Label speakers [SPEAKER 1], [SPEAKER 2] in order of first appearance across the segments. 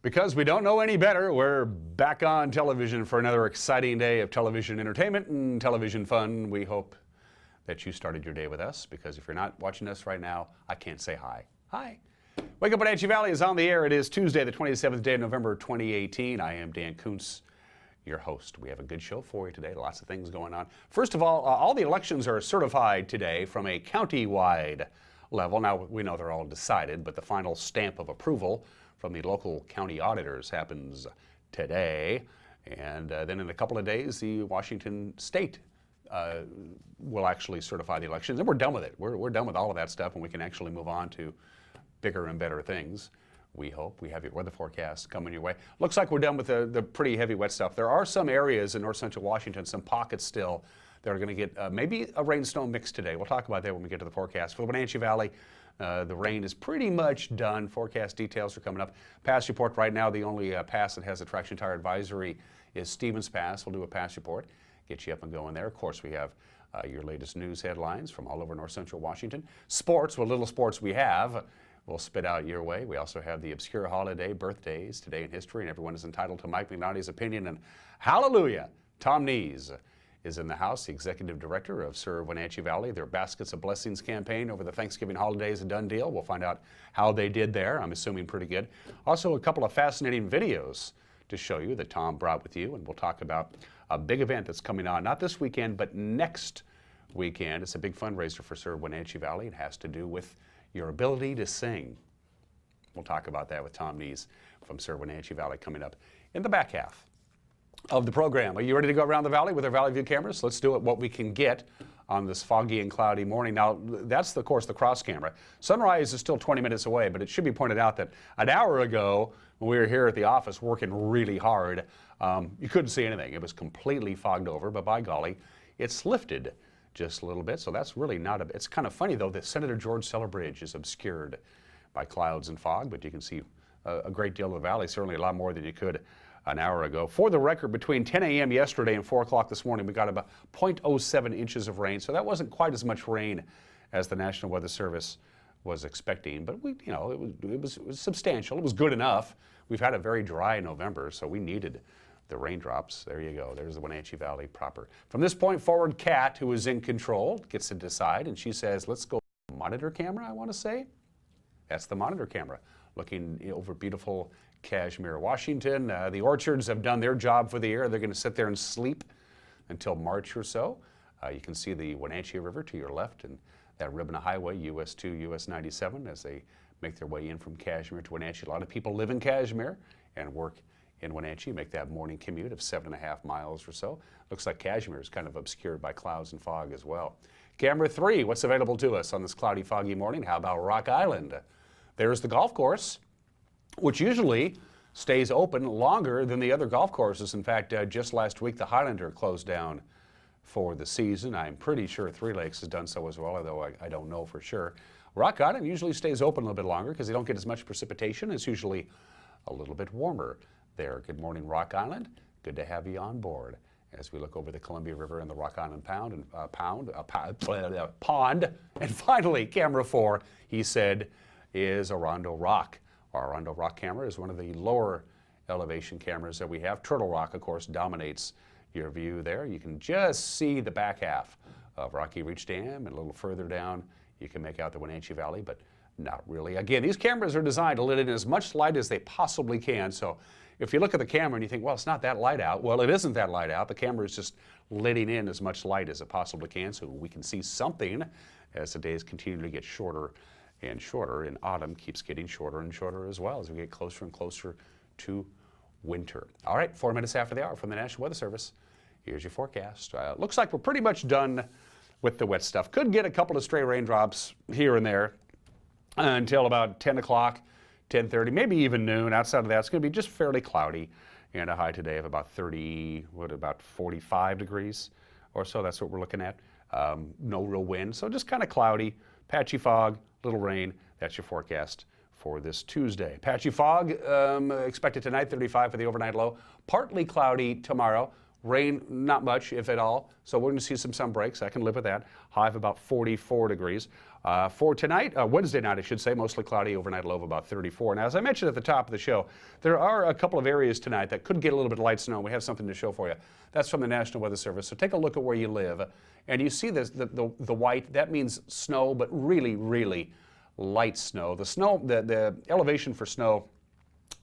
[SPEAKER 1] Because we don't know any better, we're back on television for another exciting day of television entertainment and television fun. We hope that you started your day with us, because if you're not watching us right now, I can't say hi. Hi. Wake Up Wenatchee Valley is on the air. It is Tuesday, the 27th day of November, 2018. I am Dan Kuntz, your host. We have a good show for you today. Lots of things going on. First of all the elections are certified today from a county-wide level. Now, we know they're all decided, but the final stamp of approval from the local county auditors happens today. And then in a couple of days, the Washington State will actually certify the elections. And we're done with it. We're done with all of that stuff, and we can actually move on to bigger and better things. We hope. We have your weather forecast coming your way. Looks like we're done with the pretty heavy wet stuff. There are some areas in north central Washington, some pockets still, that are going to get maybe a rain-snow mix today. We'll talk about that when we get to the forecast. For the Wenatchee Valley, the rain is pretty much done. Forecast details are coming up. Pass report right now, the only pass that has a traction tire advisory is Stevens Pass. We'll do a pass report, get you up and going there. Of course, we have your latest news headlines from all over north central Washington. Sports, what little sports we have, we'll spit out your way. We also have the obscure holiday, birthdays, today in history, and everyone is entitled to Mike McNalty's opinion. And hallelujah, Thom Nees is in the house, the executive director of Serve Wenatchee Valley. Their Baskets of Blessings campaign over the Thanksgiving holiday is a done deal. We'll find out how they did there. I'm assuming pretty good. Also, a couple of fascinating videos to show you that Thom brought with you, and we'll talk about a big event that's coming on, not this weekend, but next weekend. It's a big fundraiser for Serve Wenatchee Valley. It has to do with your ability to sing. We'll talk about that with Thom Nees from Serve Wenatchee Valley coming up in the back half of the program. Are you ready to go around the valley with our Valley View cameras? Let's do it what we can get on this foggy and cloudy morning. Now, that's, of course, the cross camera. Sunrise is still 20 minutes away, but it should be pointed out that an hour ago, when we were here at the office working really hard, you couldn't see anything. It was completely fogged over, but by golly, it's lifted just a little bit, so that's really not a... It's kind of funny, though, that Senator George Cellar-Bridge is obscured by clouds and fog, but you can see a great deal of the valley, certainly a lot more than you could an hour ago. For the record, between 10 a.m. yesterday and 4 o'clock this morning, we got about 0.07 inches of rain, so that wasn't quite as much rain as the National Weather Service was expecting, but it was substantial. It was good enough. We've had a very dry November, so we needed the raindrops. There you go. There's the Wenatchee Valley proper. From this point forward, Kat, who is in control, gets to decide, and she says, let's go monitor camera, I want to say. That's the monitor camera, looking over beautiful Kashmir, Washington. The orchards have done their job for the year. They're going to sit there and sleep until March or so. You can see the Wenatchee River to your left and that ribbon of highway, US 2, US 97, as they make their way in from Kashmir to Wenatchee. A lot of people live in Kashmir and work in Wenatchee, make that morning commute of 7.5 miles or so. Looks like Kashmir is kind of obscured by clouds and fog as well. Camera 3, what's available to us on this cloudy, foggy morning? How about Rock Island? There's the golf course, which usually stays open longer than the other golf courses. In fact, just last week, the Highlander closed down for the season. I'm pretty sure Three Lakes has done so as well, although I don't know for sure. Rock Island usually stays open a little bit longer because they don't get as much precipitation. It's usually a little bit warmer there. Good morning, Rock Island. Good to have you on board as we look over the Columbia River and the Rock Island pond. And finally, camera 4, he said, is Arundel Rock. Our Arundel Rock camera is one of the lower elevation cameras that we have. Turtle Rock, of course, dominates your view there. You can just see the back half of Rocky Reach Dam, and a little further down you can make out the Wenatchee Valley, but not really. Again, these cameras are designed to let in as much light as they possibly can. So if you look at the camera and you think, well, it's not that light out, well, it isn't that light out. The camera is just letting in as much light as it possibly can so we can see something as the days continue to get shorter and shorter, and autumn keeps getting shorter and shorter as well as we get closer and closer to winter. All right, 4 minutes after the hour from the National Weather Service, here's your forecast. Looks like we're pretty much done with the wet stuff. Could get a couple of stray raindrops here and there until about 10 o'clock, 10:30, maybe even noon. Outside of that, it's going to be just fairly cloudy, and a high today of about 45 degrees or so. That's what we're looking at. No real wind, so just kind of cloudy, patchy fog, little rain. That's your forecast for this Tuesday. Patchy fog expected tonight, 35 for the overnight low. Partly cloudy tomorrow. Rain, not much, if at all. So we're going to see some sun breaks. I can live with that. High of about 44 degrees. For tonight, Wednesday night, I should say, mostly cloudy, overnight low of about 34. Now, as I mentioned at the top of the show, there are a couple of areas tonight that could get a little bit of light snow. We have something to show for you. That's from the National Weather Service. So take a look at where you live, and you see this, the white. That means snow, but really, really light snow. The elevation for snow,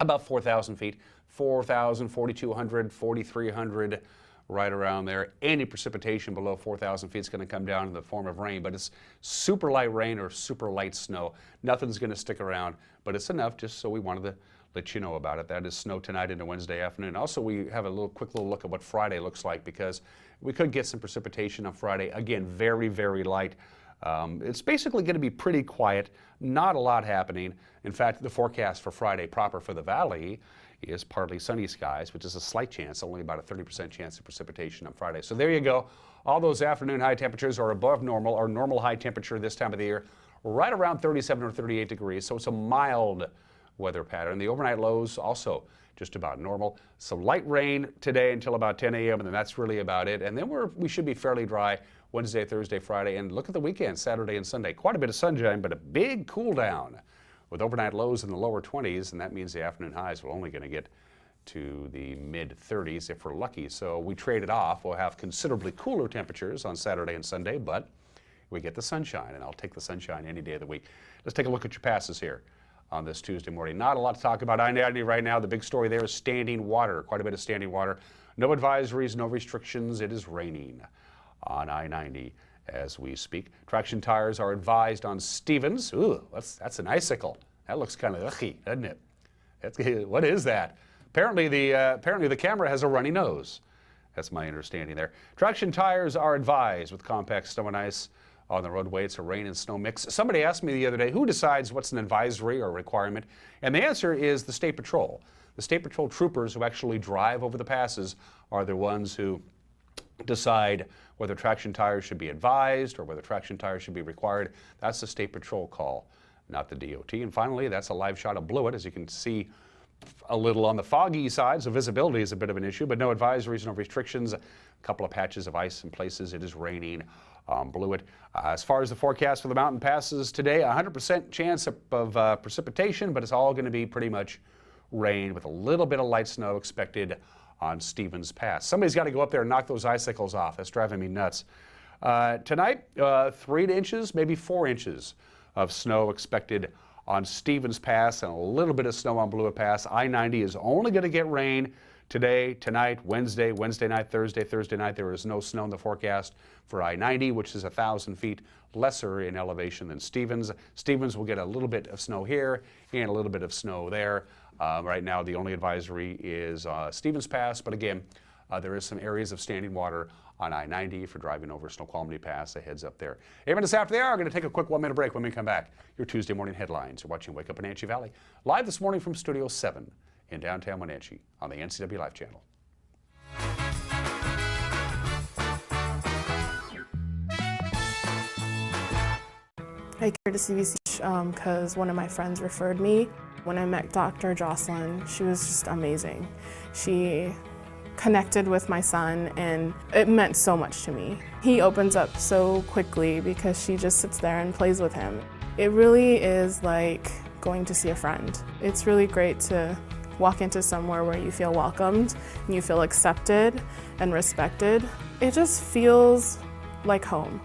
[SPEAKER 1] about 4,000 feet, 4,000, 4,200, 4,300. Right around there. Any precipitation below 4,000 feet is going to come down in the form of rain, but it's super light rain or super light snow. Nothing's going to stick around, but it's enough just so we wanted to let you know about it. That is snow tonight into Wednesday afternoon. Also, we have a quick little look at what Friday looks like because we could get some precipitation on Friday. Again, very, very light. It's basically going to be pretty quiet, not a lot happening. In fact, the forecast for Friday proper for the valley is partly sunny skies, which is a slight chance, only about a 30% chance of precipitation on Friday. So there you go. All those afternoon high temperatures are above normal, or normal high temperature this time of the year, right around 37 or 38 degrees. So it's a mild weather pattern. The overnight lows also just about normal. Some light rain today until about 10 a.m., and then that's really about it. And then we should be fairly dry Wednesday, Thursday, Friday, and look at the weekend, Saturday and Sunday. Quite a bit of sunshine, but a big cool down with overnight lows in the lower 20s, and that means the afternoon highs will only going to get to the mid-30s if we're lucky. So we trade it off. We'll have considerably cooler temperatures on Saturday and Sunday, but we get the sunshine, and I'll take the sunshine any day of the week. Let's take a look at your passes here on this Tuesday morning. Not a lot to talk about I-90 right now. The big story there is standing water, quite a bit of standing water. No advisories, no restrictions. It is raining on I-90 as we speak. Traction tires are advised on Stevens. Ooh, that's an icicle. That looks kind of icky, doesn't it? What is that? Apparently the camera has a runny nose. That's my understanding there. Traction tires are advised with compact snow and ice on the roadway. It's a rain and snow mix. Somebody asked me the other day, who decides what's an advisory or a requirement? And the answer is the State Patrol. The State Patrol troopers who actually drive over the passes are the ones who decide whether traction tires should be advised or whether traction tires should be required. That's the State Patrol call, not the DOT. And finally, that's a live shot of Blewett. As you can see, a little on the foggy side, so visibility is a bit of an issue, but no advisories, no restrictions. A couple of patches of ice in places. It is raining on Blewett. As far as the forecast for the mountain passes today, 100% chance of precipitation, but it's all going to be pretty much rain with a little bit of light snow expected on Stevens Pass. Somebody's got to go up there and knock those icicles off. That's driving me nuts. Tonight, 3 inches, maybe 4 inches of snow expected on Stevens Pass and a little bit of snow on Blewett Pass. I-90 is only going to get rain today, tonight, Wednesday night, Thursday night. There is no snow in the forecast for I-90, which is 1,000 feet lesser in elevation than Stevens. Stevens will get a little bit of snow here and a little bit of snow there. Right now, the only advisory is Stevens Pass, but again, there is some areas of standing water on I-90 for driving over Snoqualmie Pass. A heads up there. 8 minutes after the hour, we're going to take a quick 1-minute break. When we come back, your Tuesday morning headlines. You're watching Wake Up Wenatchee Valley, live this morning from Studio 7 in downtown Wenatchee on the NCW Life channel.
[SPEAKER 2] I came to CVC because one of my friends referred me. When I met Dr. Jocelyn, she was just amazing. She connected with my son, and it meant so much to me. He opens up so quickly because she just sits there and plays with him. It really is like going to see a friend. It's really great to walk into somewhere where you feel welcomed and you feel accepted and respected. It just feels like home.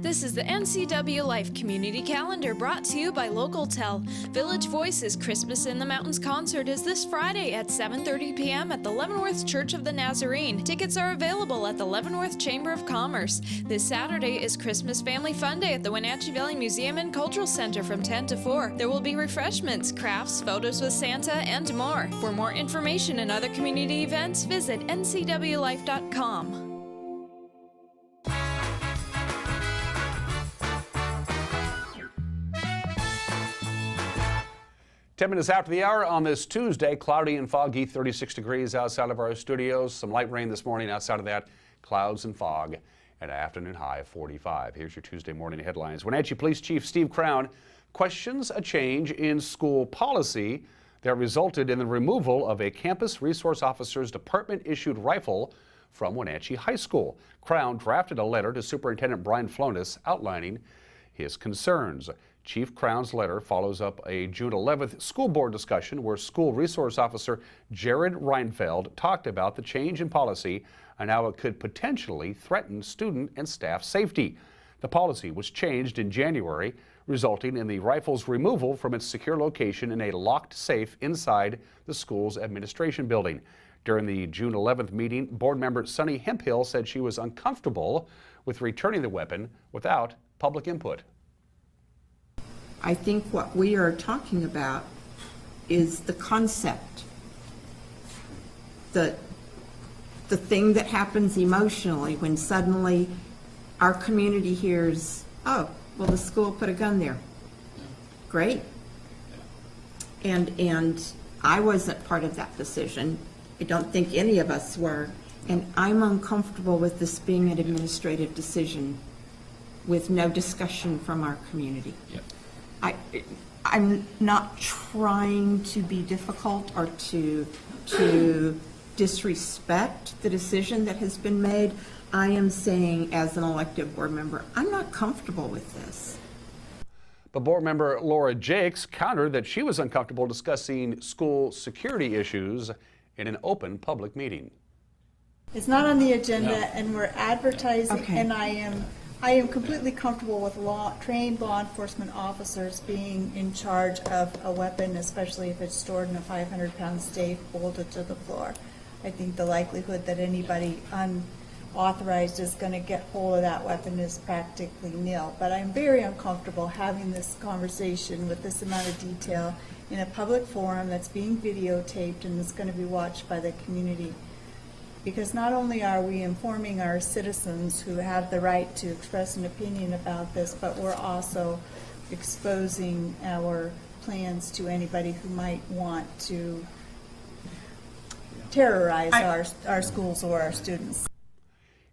[SPEAKER 3] This is the NCW Life Community Calendar brought to you by LocalTel. Village Voices Christmas in the Mountains concert is this Friday at 7:30 p.m. at the Leavenworth Church of the Nazarene. Tickets are available at the Leavenworth Chamber of Commerce. This Saturday is Christmas Family Fun Day at the Wenatchee Valley Museum and Cultural Center from 10 to 4. There will be refreshments, crafts, photos with Santa, and more. For more information and other community events, visit ncwlife.com.
[SPEAKER 1] 10 minutes after the hour on this Tuesday, cloudy and foggy, 36 degrees outside of our studios. Some light rain this morning. Outside of that, clouds and fog, and an afternoon high of 45. Here's your Tuesday morning headlines. Wenatchee Police Chief Steve Crown questions a change in school policy that resulted in the removal of a campus resource officer's department-issued rifle from Wenatchee High School. Crown drafted a letter to Superintendent Brian Flonis outlining his concerns. Chief Crown's letter follows up a June 11th school board discussion where School Resource Officer Jared Reinfeld talked about the change in policy and how it could potentially threaten student and staff safety. The policy was changed in January, resulting in the rifle's removal from its secure location in a locked safe inside the school's administration building. During the June 11th meeting, board member Sunny Hemphill said she was uncomfortable with returning the weapon without public input.
[SPEAKER 4] I think what we are talking about is the concept, the thing that happens emotionally when suddenly our community hears, oh, well, the school put a gun there. Great. And I wasn't part of that decision. I don't think any of us were. And I'm uncomfortable with this being an administrative decision with no discussion from our community.
[SPEAKER 5] Yep.
[SPEAKER 4] I'm not trying to be difficult or to disrespect the decision that has been made. I am saying, as an elected board member, I'm not comfortable with this.
[SPEAKER 1] But board member Laura Jakes countered that she was uncomfortable discussing school security issues in an open public meeting.
[SPEAKER 6] It's not on the agenda,
[SPEAKER 5] No.
[SPEAKER 6] and we're advertising,
[SPEAKER 4] Okay.
[SPEAKER 6] and I am completely comfortable with trained law enforcement officers being in charge of a weapon, especially if it's stored in a 500-pound safe bolted to the floor. I think the likelihood that anybody unauthorized is going to get hold of that weapon is practically nil. But I'm very uncomfortable having this conversation with this amount of detail in a public forum that's being videotaped and is going to be watched by the community. Because not only are we informing our citizens who have the right to express an opinion about this, but we're also exposing our plans to anybody who might want to terrorize our schools or our students.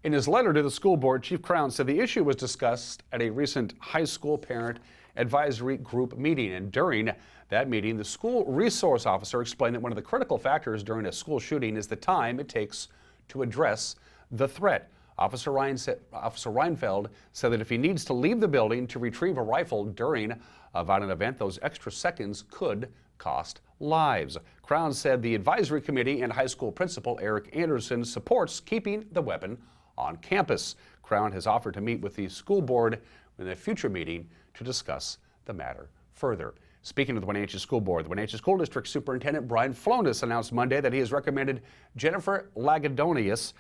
[SPEAKER 1] In his letter to the school board, Chief Crown said the issue was discussed at a recent high school parent advisory group meeting. And during that meeting, the school resource officer explained that one of the critical factors during a school shooting is the time it takes to address the threat. Officer Reinfeld said that if he needs to leave the building to retrieve a rifle during a violent event, those extra seconds could cost lives. Crown said the advisory committee and high school principal Eric Anderson supports keeping the weapon on campus. Crown has offered to meet with the school board in a future meeting to discuss the matter further. Speaking of the Wenatchee School Board, the Wenatchee School District Superintendent Brian Flonis announced Monday that he has recommended Jennifer Lagadonius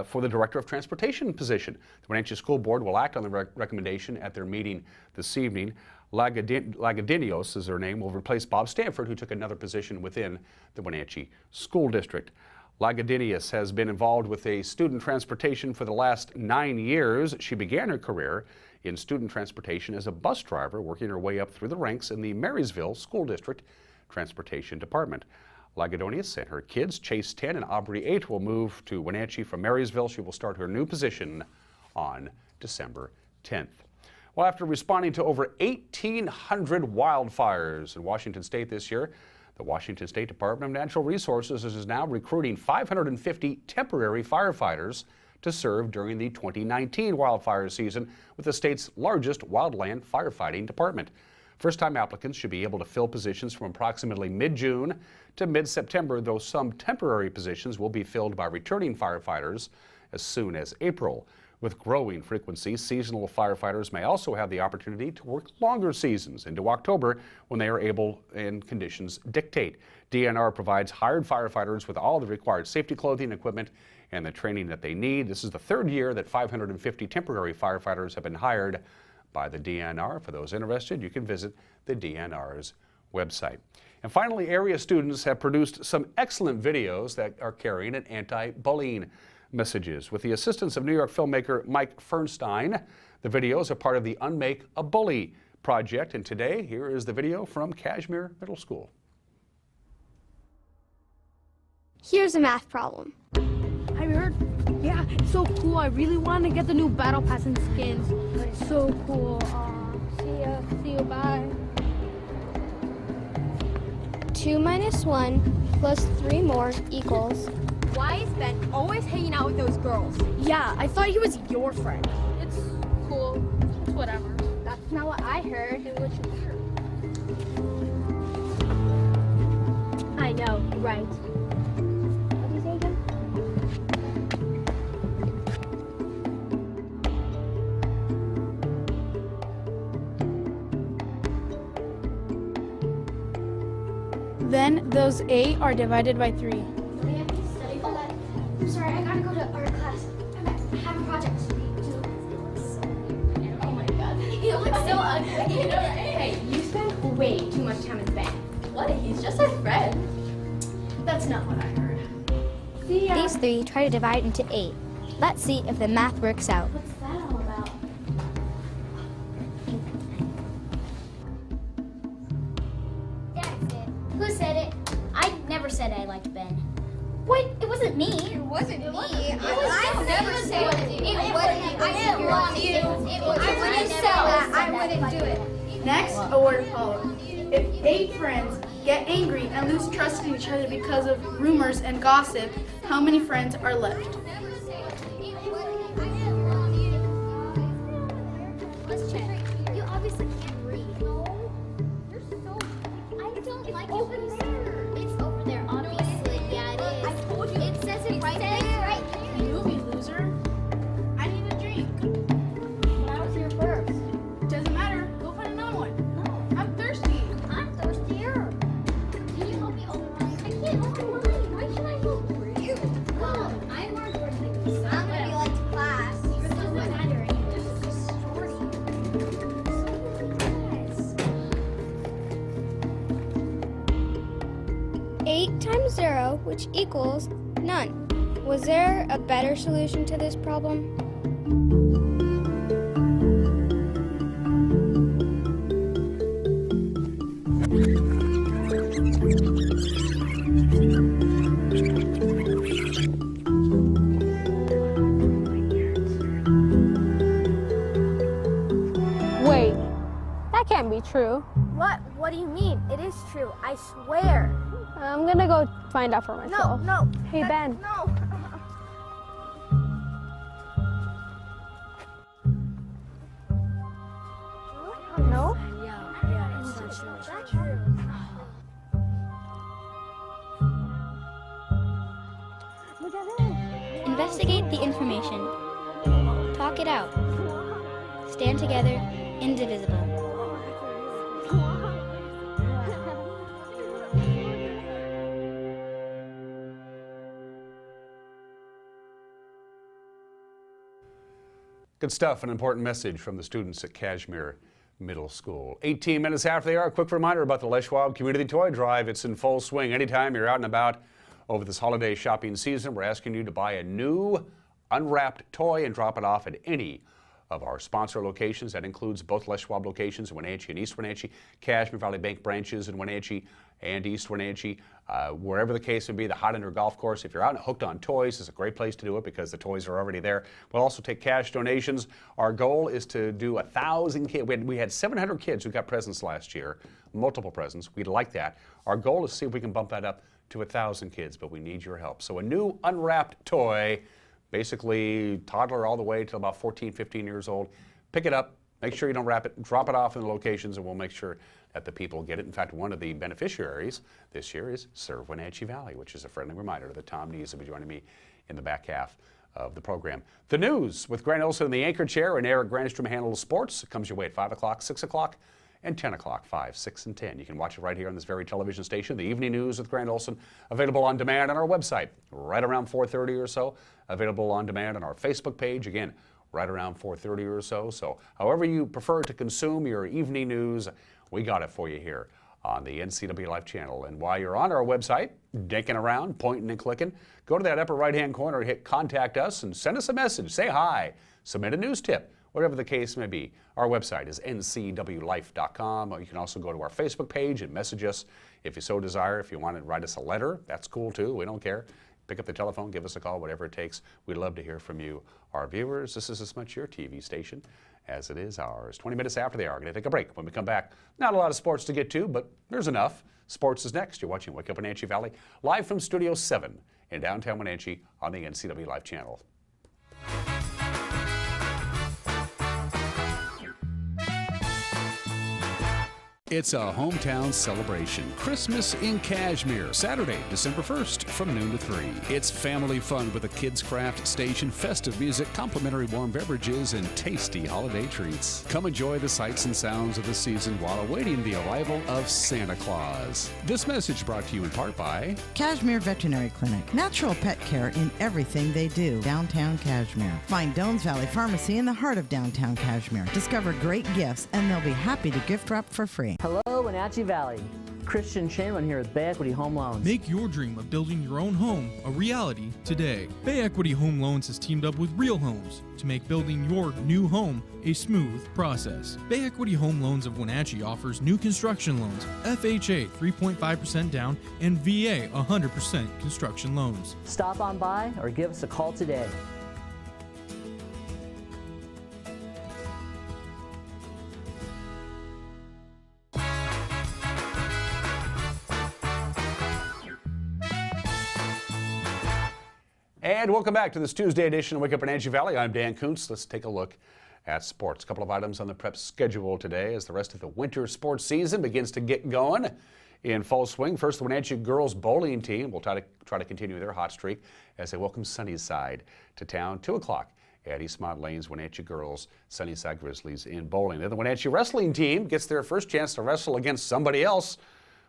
[SPEAKER 1] for the Director of Transportation position. The Wenatchee School Board will act on the recommendation at their meeting this evening. Lagadinios is her name, will replace Bob Stanford, who took another position within the Wenatchee School District. Lagadinius has been involved with student transportation for the last 9 years. She began her career in student transportation as a bus driver, working her way up through the ranks in the Marysville School District Transportation Department. Lagadonius and her kids, Chase 10 and Aubrey 8, will move to Wenatchee from Marysville. She will start her new position on December 10th. Well, after responding to over 1,800 wildfires in Washington State this year, the Washington State Department of Natural Resources is now recruiting 550 temporary firefighters to serve during the 2019 wildfire season with the state's largest wildland firefighting department. First-time applicants should be able to fill positions from approximately mid-June to mid-September, though some temporary positions will be filled by returning firefighters as soon as April. With growing frequency, seasonal firefighters may also have the opportunity to work longer seasons into October when they are able and conditions dictate. DNR provides hired firefighters with all the required safety clothing, equipment, and the training that they need. This is the third year that 550 temporary firefighters have been hired by the DNR. For those interested, you can visit the DNR's website. And finally, area students have produced some excellent videos that are carrying an anti-bullying messages. With the assistance of New York filmmaker Mike Fernstein, the videos are part of the Unmake a Bully project. And today, here is the video from Kashmir Middle School.
[SPEAKER 7] Here's a math problem.
[SPEAKER 8] Have you heard? Yeah, it's so cool. I really want to get the new battle pass and skins. It's so cool. See ya. See you. Bye.
[SPEAKER 7] 2 minus 1 plus 3 more equals
[SPEAKER 5] Why is Ben always hanging out with those girls?
[SPEAKER 8] Yeah, I thought he was your friend.
[SPEAKER 5] It's cool. It's whatever.
[SPEAKER 8] That's not what I heard.
[SPEAKER 5] What you heard?
[SPEAKER 8] I know, right. What did you say again?
[SPEAKER 9] Then those 8 are divided by 3.
[SPEAKER 7] I'm sorry, I gotta go to art class. I have projects to do.
[SPEAKER 5] Oh my god. He looks so ugly. Hey, you spend way too much time with Ben. What? He's just our friend. That's not what I heard. See ya.
[SPEAKER 7] These 3 try to divide into 8. Let's see if the math works out.
[SPEAKER 5] What's that all about?
[SPEAKER 7] That's it. Who said it? I never said I liked Ben. Wait, it wasn't me. It wasn't me. I never said it. It wasn't. I didn't want you. I wouldn't say that. I wouldn't do it.
[SPEAKER 9] Next, a word follows. If 8 friends get angry and lose trust in each other because of rumors and gossip, how many friends are left?
[SPEAKER 7] Let's check. You obviously can't read. No. You're so. I don't like it when you say it's over there, obviously. Yeah, it is. I told you. It says it right there. Right there.
[SPEAKER 9] You loser. I need a drink.
[SPEAKER 7] When I was here first.
[SPEAKER 9] Doesn't matter. Go find another one. No. I'm thirsty.
[SPEAKER 7] I'm thirstier. Can you help me open mine? I can't open mine. Why should I help you? Come. I'm more important than this. I'm gonna be late to class. You're still not matter anyway. This is story. Yes.
[SPEAKER 10] 8 times 0, which equals none. Was there a better solution to this problem?
[SPEAKER 8] Wait, that can't be true.
[SPEAKER 7] What? What do you mean? It is true. I swear.
[SPEAKER 8] I'm gonna go find out for myself.
[SPEAKER 7] No.
[SPEAKER 8] Hey, Ben.
[SPEAKER 7] No.
[SPEAKER 8] No?
[SPEAKER 7] Yeah, it's not true.
[SPEAKER 10] Investigate the information. Talk it out. Stand together, indivisible.
[SPEAKER 1] Good stuff, an important message from the students at Kashmir Middle School. 18 minutes after they are, a quick reminder about the WUWV Community Toy Drive. It's in full swing. Anytime you're out and about over this holiday shopping season, we're asking you to buy a new unwrapped toy and drop it off at any of our sponsor locations. That includes both WUWV locations in Wenatchee and East Wenatchee, Kashmir Valley Bank branches in Wenatchee and East Wenatchee. Wherever the case may be, the Hot Under Golf Course. If you're out and hooked on toys, it's a great place to do it because the toys are already there. We'll also take cash donations. Our goal is to do 1,000 kids. We had 700 kids who got presents last year, multiple presents. We'd like that. Our goal is to see if we can bump that up to 1,000 kids, but we need your help. So a new unwrapped toy, basically toddler all the way to about 14, 15 years old. Pick it up, make sure you don't wrap it, drop it off in the locations, and we'll make sure that the people get it. In fact, one of the beneficiaries this year is Serve Wenatchee Valley, which is a friendly reminder that Thom Nees will be joining me in the back half of the program. The news with Grant Olson in the anchor chair and Eric Grandstrom handles sports. It comes your way at 5 o'clock, 6 o'clock, and 10 o'clock, 5, 6, and 10. You can watch it right here on this very television station. The evening news with Grant Olson, available on demand on our website, right around 4:30 or so. Available on demand on our Facebook page, again, right around 4:30 or so. So however you prefer to consume your evening news, we got it for you here on the NCW Life channel. And while you're on our website, dinking around, pointing and clicking, go to that upper right-hand corner, hit Contact Us, and send us a message. Say hi, submit a news tip, whatever the case may be. Our website is ncwlife.com. Or you can also go to our Facebook page and message us if you so desire. If you want to write us a letter, that's cool too. We don't care. Pick up the telephone, give us a call, whatever it takes. We'd love to hear from you, our viewers. This is as much your TV station as it is ours. 20 minutes after they are, going to take a break. When we come back, not a lot of sports to get to, but there's enough. Sports is next. You're watching Wake Up Wenatchee Valley, live from Studio 7 in downtown Wenatchee on the NCW Life channel. It's a hometown celebration. Christmas in Cashmere, Saturday, December 1st from noon to 3. It's family fun with a kids' craft station, festive music, complimentary warm beverages, and tasty holiday treats. Come enjoy the sights and sounds of the season while awaiting the arrival of Santa Claus. This message brought to you in part by
[SPEAKER 11] Cashmere Veterinary Clinic. Natural pet care in everything they do. Downtown Cashmere. Find Dones Valley Pharmacy in the heart of downtown Cashmere. Discover great gifts, and they'll be happy to gift wrap for free.
[SPEAKER 12] Hello, Wenatchee Valley. Christian Shanlin here with Bay Equity Home Loans.
[SPEAKER 13] Make your dream of building your own home a reality today. Bay Equity Home Loans has teamed up with Real Homes to make building your new home a smooth process. Bay Equity Home Loans of Wenatchee offers new construction loans, FHA 3.5% down, and VA 100% construction loans.
[SPEAKER 12] Stop on by or give us a call today.
[SPEAKER 1] And welcome back to this Tuesday edition of Wake Up Wenatchee Valley. I'm Dan Kuntz. Let's take a look at sports. A couple of items on the prep schedule today as the rest of the winter sports season begins to get going in full swing. First, the Wenatchee girls bowling team will try to continue their hot streak as they welcome Sunnyside to town. 2 o'clock at Eastmont Lane's Wenatchee girls Sunnyside Grizzlies in bowling. Then the Wenatchee wrestling team gets their first chance to wrestle against somebody else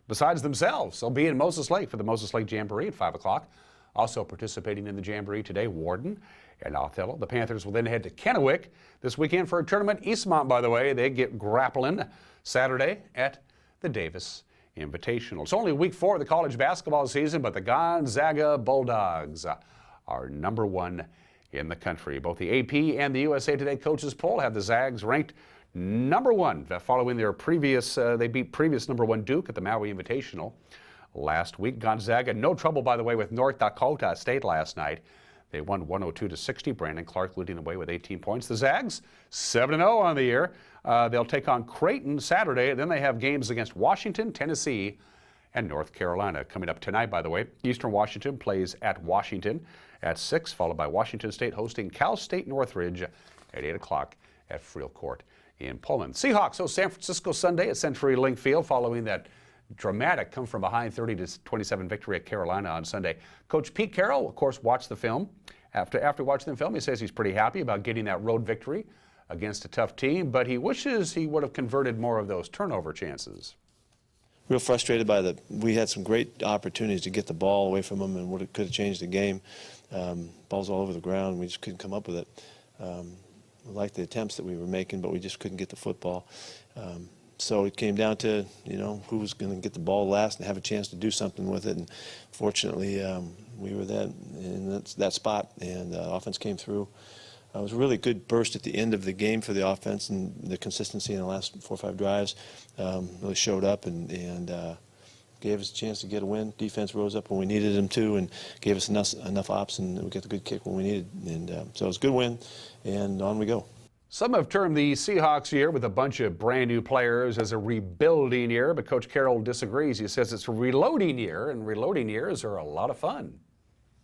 [SPEAKER 1] besides themselves. They'll be in Moses Lake for the Moses Lake Jamboree at 5 o'clock. Also participating in the Jamboree today, Warden and Othello. The Panthers will then head to Kennewick this weekend for a tournament. Eastmont, by the way, they get grappling Saturday at the Davis Invitational. It's only week 4 of the college basketball season, but the Gonzaga Bulldogs are number 1 in the country. Both the AP and the USA Today coaches poll have the Zags ranked number 1 following their they beat previous number 1 Duke at the Maui Invitational last week. Gonzaga, no trouble, by the way, with North Dakota State last night. They won 102-60. Brandon Clark leading the way with 18 points. The Zags, 7-0 on the year. They'll take on Creighton Saturday. Then they have games against Washington, Tennessee, and North Carolina. Coming up tonight, by the way, Eastern Washington plays at Washington at 6, followed by Washington State hosting Cal State Northridge at 8 o'clock at Friel Court in Pullman. Seahawks host San Francisco Sunday at CenturyLink Field following that dramatic come-from-behind 30-27 victory at Carolina on Sunday. Coach Pete Carroll, of course, watched the film. After watching the film, he says he's pretty happy about getting that road victory against a tough team, but he wishes he would have converted more of those turnover chances.
[SPEAKER 14] Real frustrated by we had some great opportunities to get the ball away from them and could have changed the game. Balls all over the ground, and we just couldn't come up with it. We liked the attempts that we were making, but we just couldn't get the football. So it came down to, who was going to get the ball last and have a chance to do something with it. And fortunately, we were in that spot, and offense came through. It was a really good burst at the end of the game for the offense, and the consistency in the last 4 or 5 drives really showed up and gave us a chance to get a win. Defense rose up when we needed them to and gave us enough ops, and we got the good kick when we needed. And so it was a good win, and on we go.
[SPEAKER 1] Some have termed the Seahawks year with a bunch of brand new players as a rebuilding year, but Coach Carroll disagrees. He says it's a reloading year, and reloading years are a lot of fun.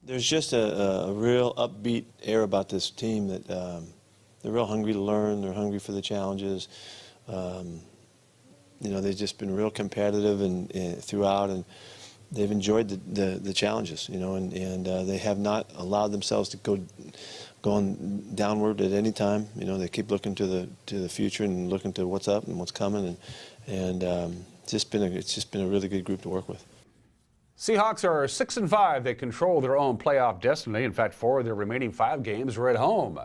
[SPEAKER 1] There's just a real upbeat air about this team that they're real hungry to learn. They're hungry for the challenges. They've just been real competitive and throughout, and they've enjoyed the challenges, and they have not allowed themselves to going downward at any time. They keep looking to the future and looking to what's up and what's coming, and it's just been a really good group to work with. Seahawks are 6-5. They control their own playoff destiny. In fact, 4 of their remaining 5 games are at home.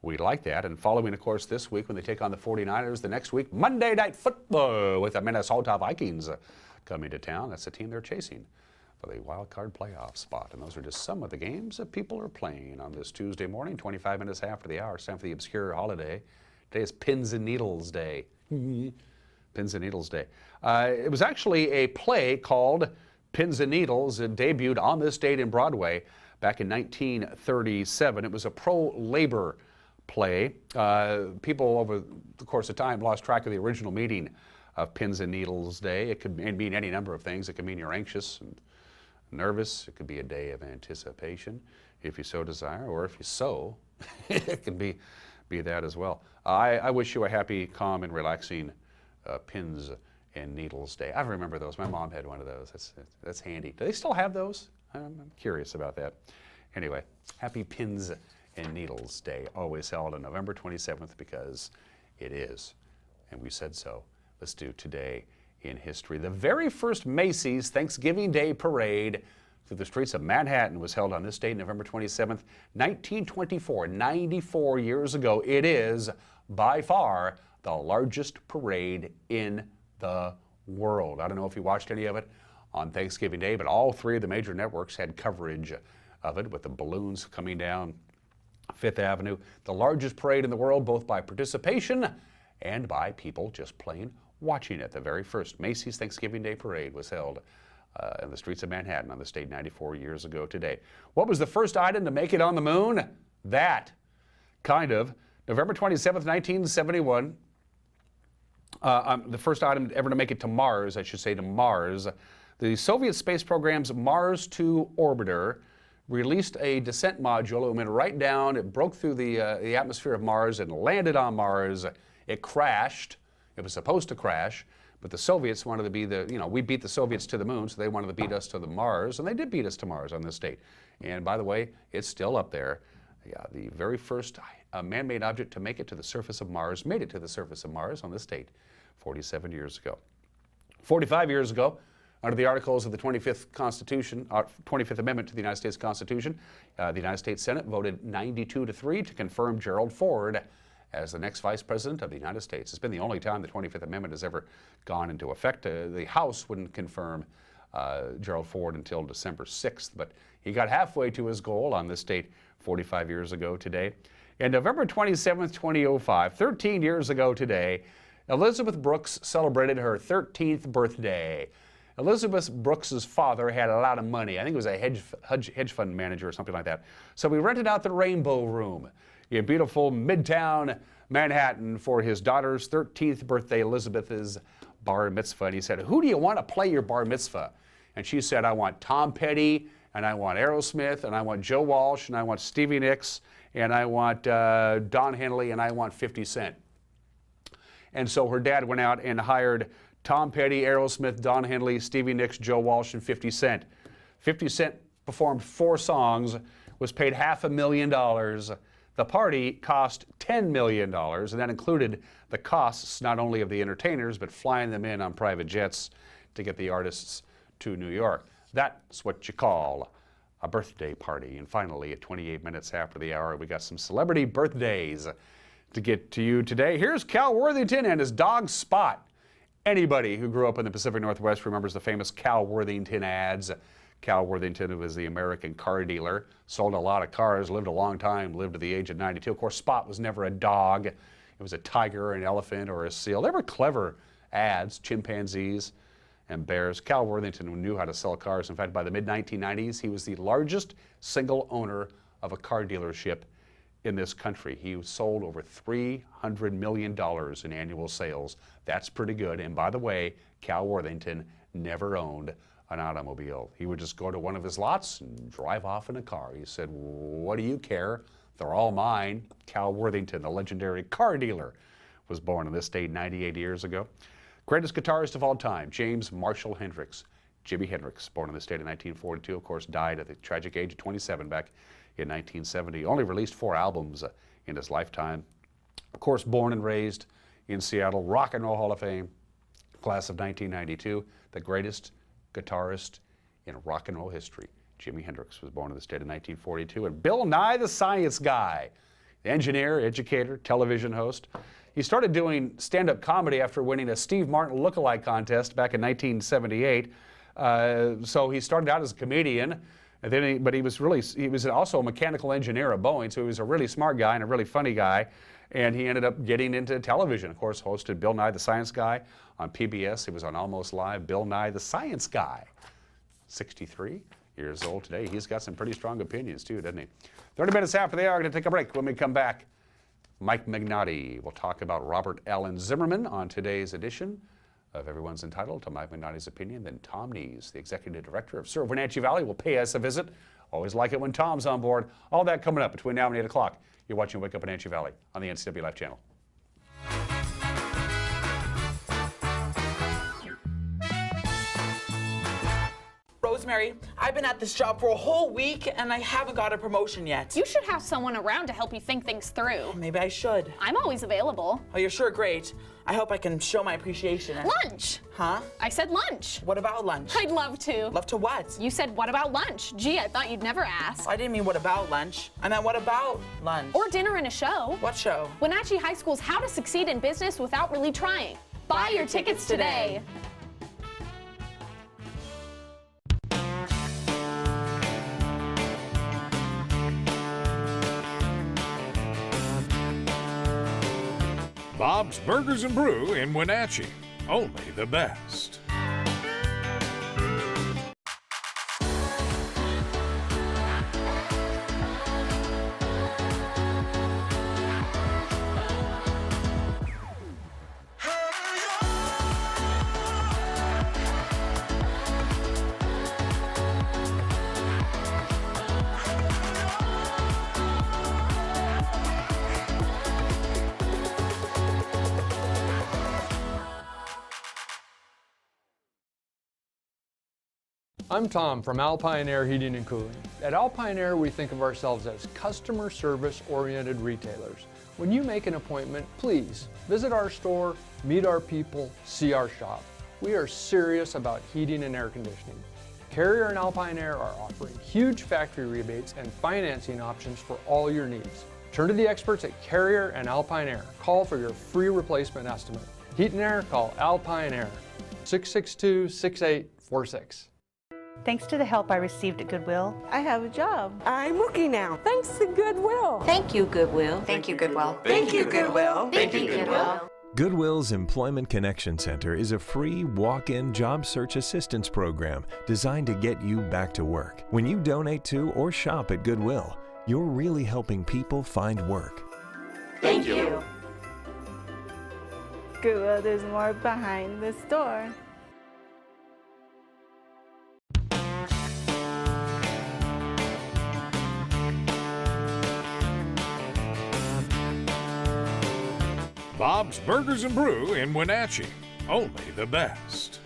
[SPEAKER 1] We like that. And following, of course, this week when they take on the 49ers, the next week, Monday Night Football with the Minnesota Vikings coming to town. That's the team they're chasing for the wild card playoff spot. And those are just some of the games that people are playing on this Tuesday morning, 25 minutes after the hour. It's time for the obscure holiday. Today is Pins and Needles Day. Pins and Needles Day. It was actually a play called Pins and Needles. It debuted on this date in Broadway back in 1937. It was a pro-labor play. People over the course of time lost track of the original meaning of Pins and Needles Day. It could mean any number of things. It could mean you're anxious and nervous. It could be a day of anticipation, if you so desire, or if you sew, it can be that as well. I wish you a happy, calm, and relaxing pins and needles day. I remember those. My mom had one of those. That's handy. Do they still have those? I'm curious about that. Anyway, happy pins and needles day, always held on November 27th because it is, and we said so. Let's do today in history. The very first Macy's Thanksgiving Day Parade through the streets of Manhattan was held on this date, November 27th, 1924, 94 years ago. It is, by far, the largest parade in the world. I don't know if you watched any of it on Thanksgiving Day, but all three of the major networks had coverage of it with the balloons coming down Fifth Avenue. The largest parade in the world, both by participation and by people just plain watching it. The very first Macy's Thanksgiving Day Parade was held in the streets of Manhattan on this date 94 years ago today. What was the first item to make it on the moon? That, kind of. November 27th, 1971. The first item ever to make it to Mars, I should say, to Mars. The Soviet space program's Mars 2 orbiter released a descent module. It went right down. It broke through the atmosphere of Mars and landed on Mars. It crashed. It was supposed to crash, but the Soviets wanted to be we beat the Soviets to the moon, so they wanted to beat us to the Mars, and they did beat us to Mars on this date. And by the way, it's still up there. Yeah, the very first man-made object to make it to the surface of Mars made it to the surface of Mars on this date 47 years ago. 45 years ago, under the Articles of the 25th Constitution, 25th Amendment to the United States Constitution, the United States Senate voted 92-3 to confirm Gerald Ford as the next Vice President of the United States. It's been the only time the 25th Amendment has ever gone into effect. The House wouldn't confirm Gerald Ford until December 6th, but he got halfway to his goal on this date 45 years ago today. And November 27th, 2005, 13 years ago today, Elizabeth Brooks celebrated her 13th birthday. Elizabeth Brooks's father had a lot of money. I think it was a hedge fund manager or something like that. So we rented out the Rainbow Room in beautiful Midtown Manhattan for his daughter's 13th birthday, Elizabeth's bar mitzvah. And he said, "Who do you want to play your bar mitzvah?" And she said, "I want Tom Petty, and I want Aerosmith, and I want Joe Walsh, and I want Stevie Nicks, and I want Don Henley, and I want 50 Cent. And so her dad went out and hired Tom Petty, Aerosmith, Don Henley, Stevie Nicks, Joe Walsh, and 50 Cent. 50 Cent performed 4 songs, was paid $500,000. The party cost $10 million, and that included the costs not only of the entertainers, but flying them in on private jets to get the artists to New York. That's what you call a birthday party. And finally, at 28 minutes after the hour, we got some celebrity birthdays to get to you today. Here's Cal Worthington and his dog Spot. Anybody who grew up in the Pacific Northwest remembers the famous Cal Worthington ads. Cal Worthington was the American car dealer, sold a lot of cars, lived a long time, lived to the age of 92. Of course, Spot was never a dog. It was a tiger, an elephant, or a seal. They were clever ads, chimpanzees and bears. Cal Worthington knew how to sell cars. In fact, by the mid-1990s, he was the largest single owner of a car dealership in this country. He sold over $300 million in annual sales. That's pretty good. And by the way, Cal Worthington never owned an automobile. He would just go to one of his lots and drive off in a car. He said, "What do you care? They're all mine." Cal Worthington, the legendary car dealer, was born on this date 98 years ago. Greatest guitarist of all time, James Marshall Hendrix. Jimi Hendrix, born on this date in 1942, of course, died at the tragic age of 27 back in 1970. Only released 4 albums in his lifetime. Of course, born and raised in Seattle, Rock and Roll Hall of Fame, class of 1992, the greatest guitarist in rock and roll history. Jimi Hendrix was born in this date in 1942. And Bill Nye the Science Guy, engineer, educator, television host. He started doing stand-up comedy after winning a Steve Martin lookalike contest back in 1978. So he started out as a comedian, and then he was also a mechanical engineer at Boeing, so he was a really smart guy and a really funny guy. And he ended up getting into television. Of course, hosted Bill Nye the Science Guy on PBS. He was on Almost Live. Bill Nye the Science Guy, 63 years old today. He's got some pretty strong opinions too, doesn't he? 30 minutes after the hour, we're going to take a break. When we come back, Mike Magnotti will talk about Robert Allen Zimmerman on today's edition of Everyone's Entitled to Mike Magnotti's Opinion, then Thom Nees, the Executive Director of Serve Wenatchee Valley, will pay us a visit. Always like it when Tom's on board. All that coming up between now and 8 o'clock. You're watching Wake Up Wenatchee Valley on the NCW Life channel.
[SPEAKER 15] Rosemary, I've been at this job for a whole week and I haven't got a promotion yet.
[SPEAKER 16] You should have someone around to help you think things through.
[SPEAKER 15] Maybe I should.
[SPEAKER 16] I'm always available.
[SPEAKER 15] Oh, you're sure great. I hope I can show my appreciation.
[SPEAKER 16] Lunch!
[SPEAKER 15] Huh?
[SPEAKER 16] I said lunch.
[SPEAKER 15] What about lunch?
[SPEAKER 16] I'd love to.
[SPEAKER 15] Love to what?
[SPEAKER 16] You said, what about lunch? Gee, I thought you'd never ask.
[SPEAKER 15] I didn't mean what about lunch. I meant what about lunch?
[SPEAKER 16] Or dinner and a show.
[SPEAKER 15] What show?
[SPEAKER 16] Wenatchee High School's How to Succeed in Business Without Really Trying. Buy your tickets today.
[SPEAKER 17] Bob's Burgers and Brew in Wenatchee. Only the best.
[SPEAKER 18] I'm Tom from Alpine Air Heating and Cooling. At Alpine Air, we think of ourselves as customer service oriented retailers. When you make an appointment, please visit our store, meet our people, see our shop. We are serious about heating and air conditioning. Carrier and Alpine Air are offering huge factory rebates and financing options for all your needs. Turn to the experts at Carrier and Alpine Air. Call for your free replacement estimate. Heat and air, call Alpine Air, 662-6846.
[SPEAKER 19] Thanks to the help I received at Goodwill,
[SPEAKER 20] I have a job. I'm working now. Thanks to Goodwill.
[SPEAKER 19] Thank you, Goodwill.
[SPEAKER 20] Thank you, Goodwill. Thank you, Goodwill.
[SPEAKER 19] Thank you, Goodwill.
[SPEAKER 21] Goodwill's Employment Connection Center is a free walk-in job search assistance program designed to get you back to work. When you donate to or shop at Goodwill, you're really helping people find work.
[SPEAKER 20] Thank you. Goodwill, there's more behind the store.
[SPEAKER 17] Bob's Burgers and Brew in Wenatchee. Only the best.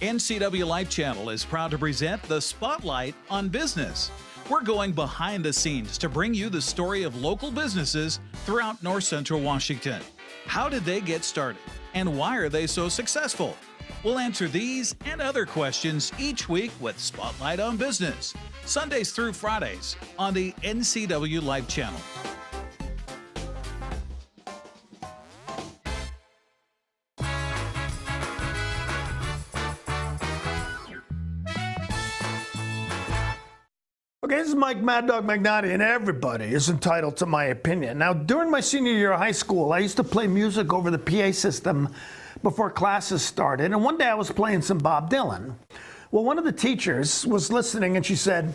[SPEAKER 22] NCW Life Channel is proud to present the Spotlight on Business. We're going behind the scenes to bring you the story of local businesses throughout North Central Washington. How did they get started? And why are they so successful? We'll answer these and other questions each week with Spotlight on Business, Sundays through Fridays on the NCW Life Channel.
[SPEAKER 23] Okay, this is Mike Mad Dog Magnotti, and everybody is entitled to my opinion. Now, during my senior year of high school, I used to play music over the PA system before classes started, and one day I was playing some Bob Dylan. Well, one of the teachers was listening, and she said,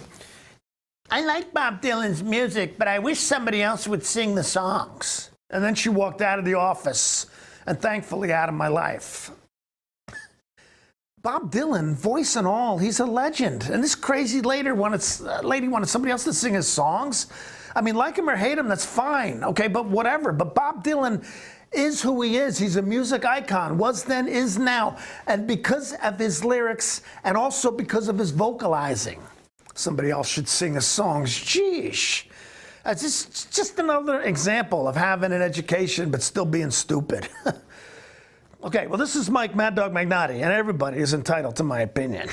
[SPEAKER 23] "I like Bob Dylan's music, but I wish somebody else would sing the songs." And then she walked out of the office, and thankfully out of my life. Bob Dylan, voice and all, he's a legend. And this crazy lady wanted somebody else to sing his songs. I mean, like him or hate him, that's fine, okay, but whatever. But Bob Dylan is who he is. He's a music icon, was then, is now. And because of his lyrics and also because of his vocalizing, somebody else should sing his songs. Sheesh. It's just another example of having an education but still being stupid. Okay, well, this is Mike Mad Dog Magnotti, and everybody is entitled to my opinion.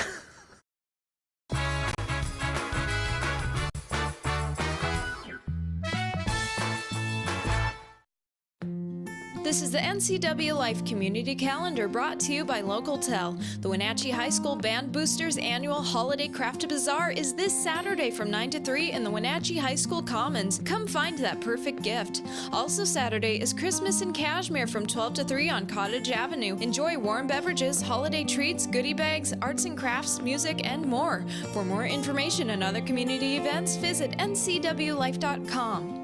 [SPEAKER 3] This is the NCW Life Community Calendar brought to you by Local Tel. The Wenatchee High School Band Boosters annual Holiday Craft Bazaar is this Saturday from 9 to 3 in the Wenatchee High School Commons. Come find that perfect gift. Also Saturday is Christmas in Cashmere from 12 to 3 on Cottage Avenue. Enjoy warm beverages, holiday treats, goodie bags, arts and crafts, music, and more. For more information and other community events, visit ncwlife.com.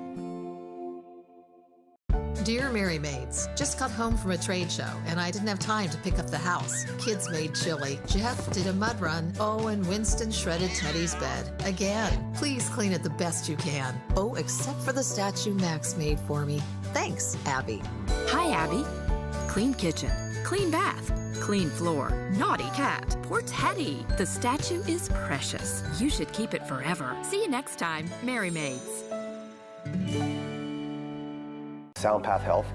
[SPEAKER 2] Dear Mary Maids, just got home from a trade show and I didn't have time to pick up the house. Kids made chili. Jeff did a mud run. Oh, and Winston shredded Teddy's bed. Again, please clean it the best you can. Oh, except for the statue Max made for me. Thanks, Abby.
[SPEAKER 4] Hi, Abby. Clean kitchen, clean bath, clean floor, naughty cat. Poor Teddy. The statue is precious. You should keep it forever. See you next time, Mary Maids.
[SPEAKER 6] SoundPath Health,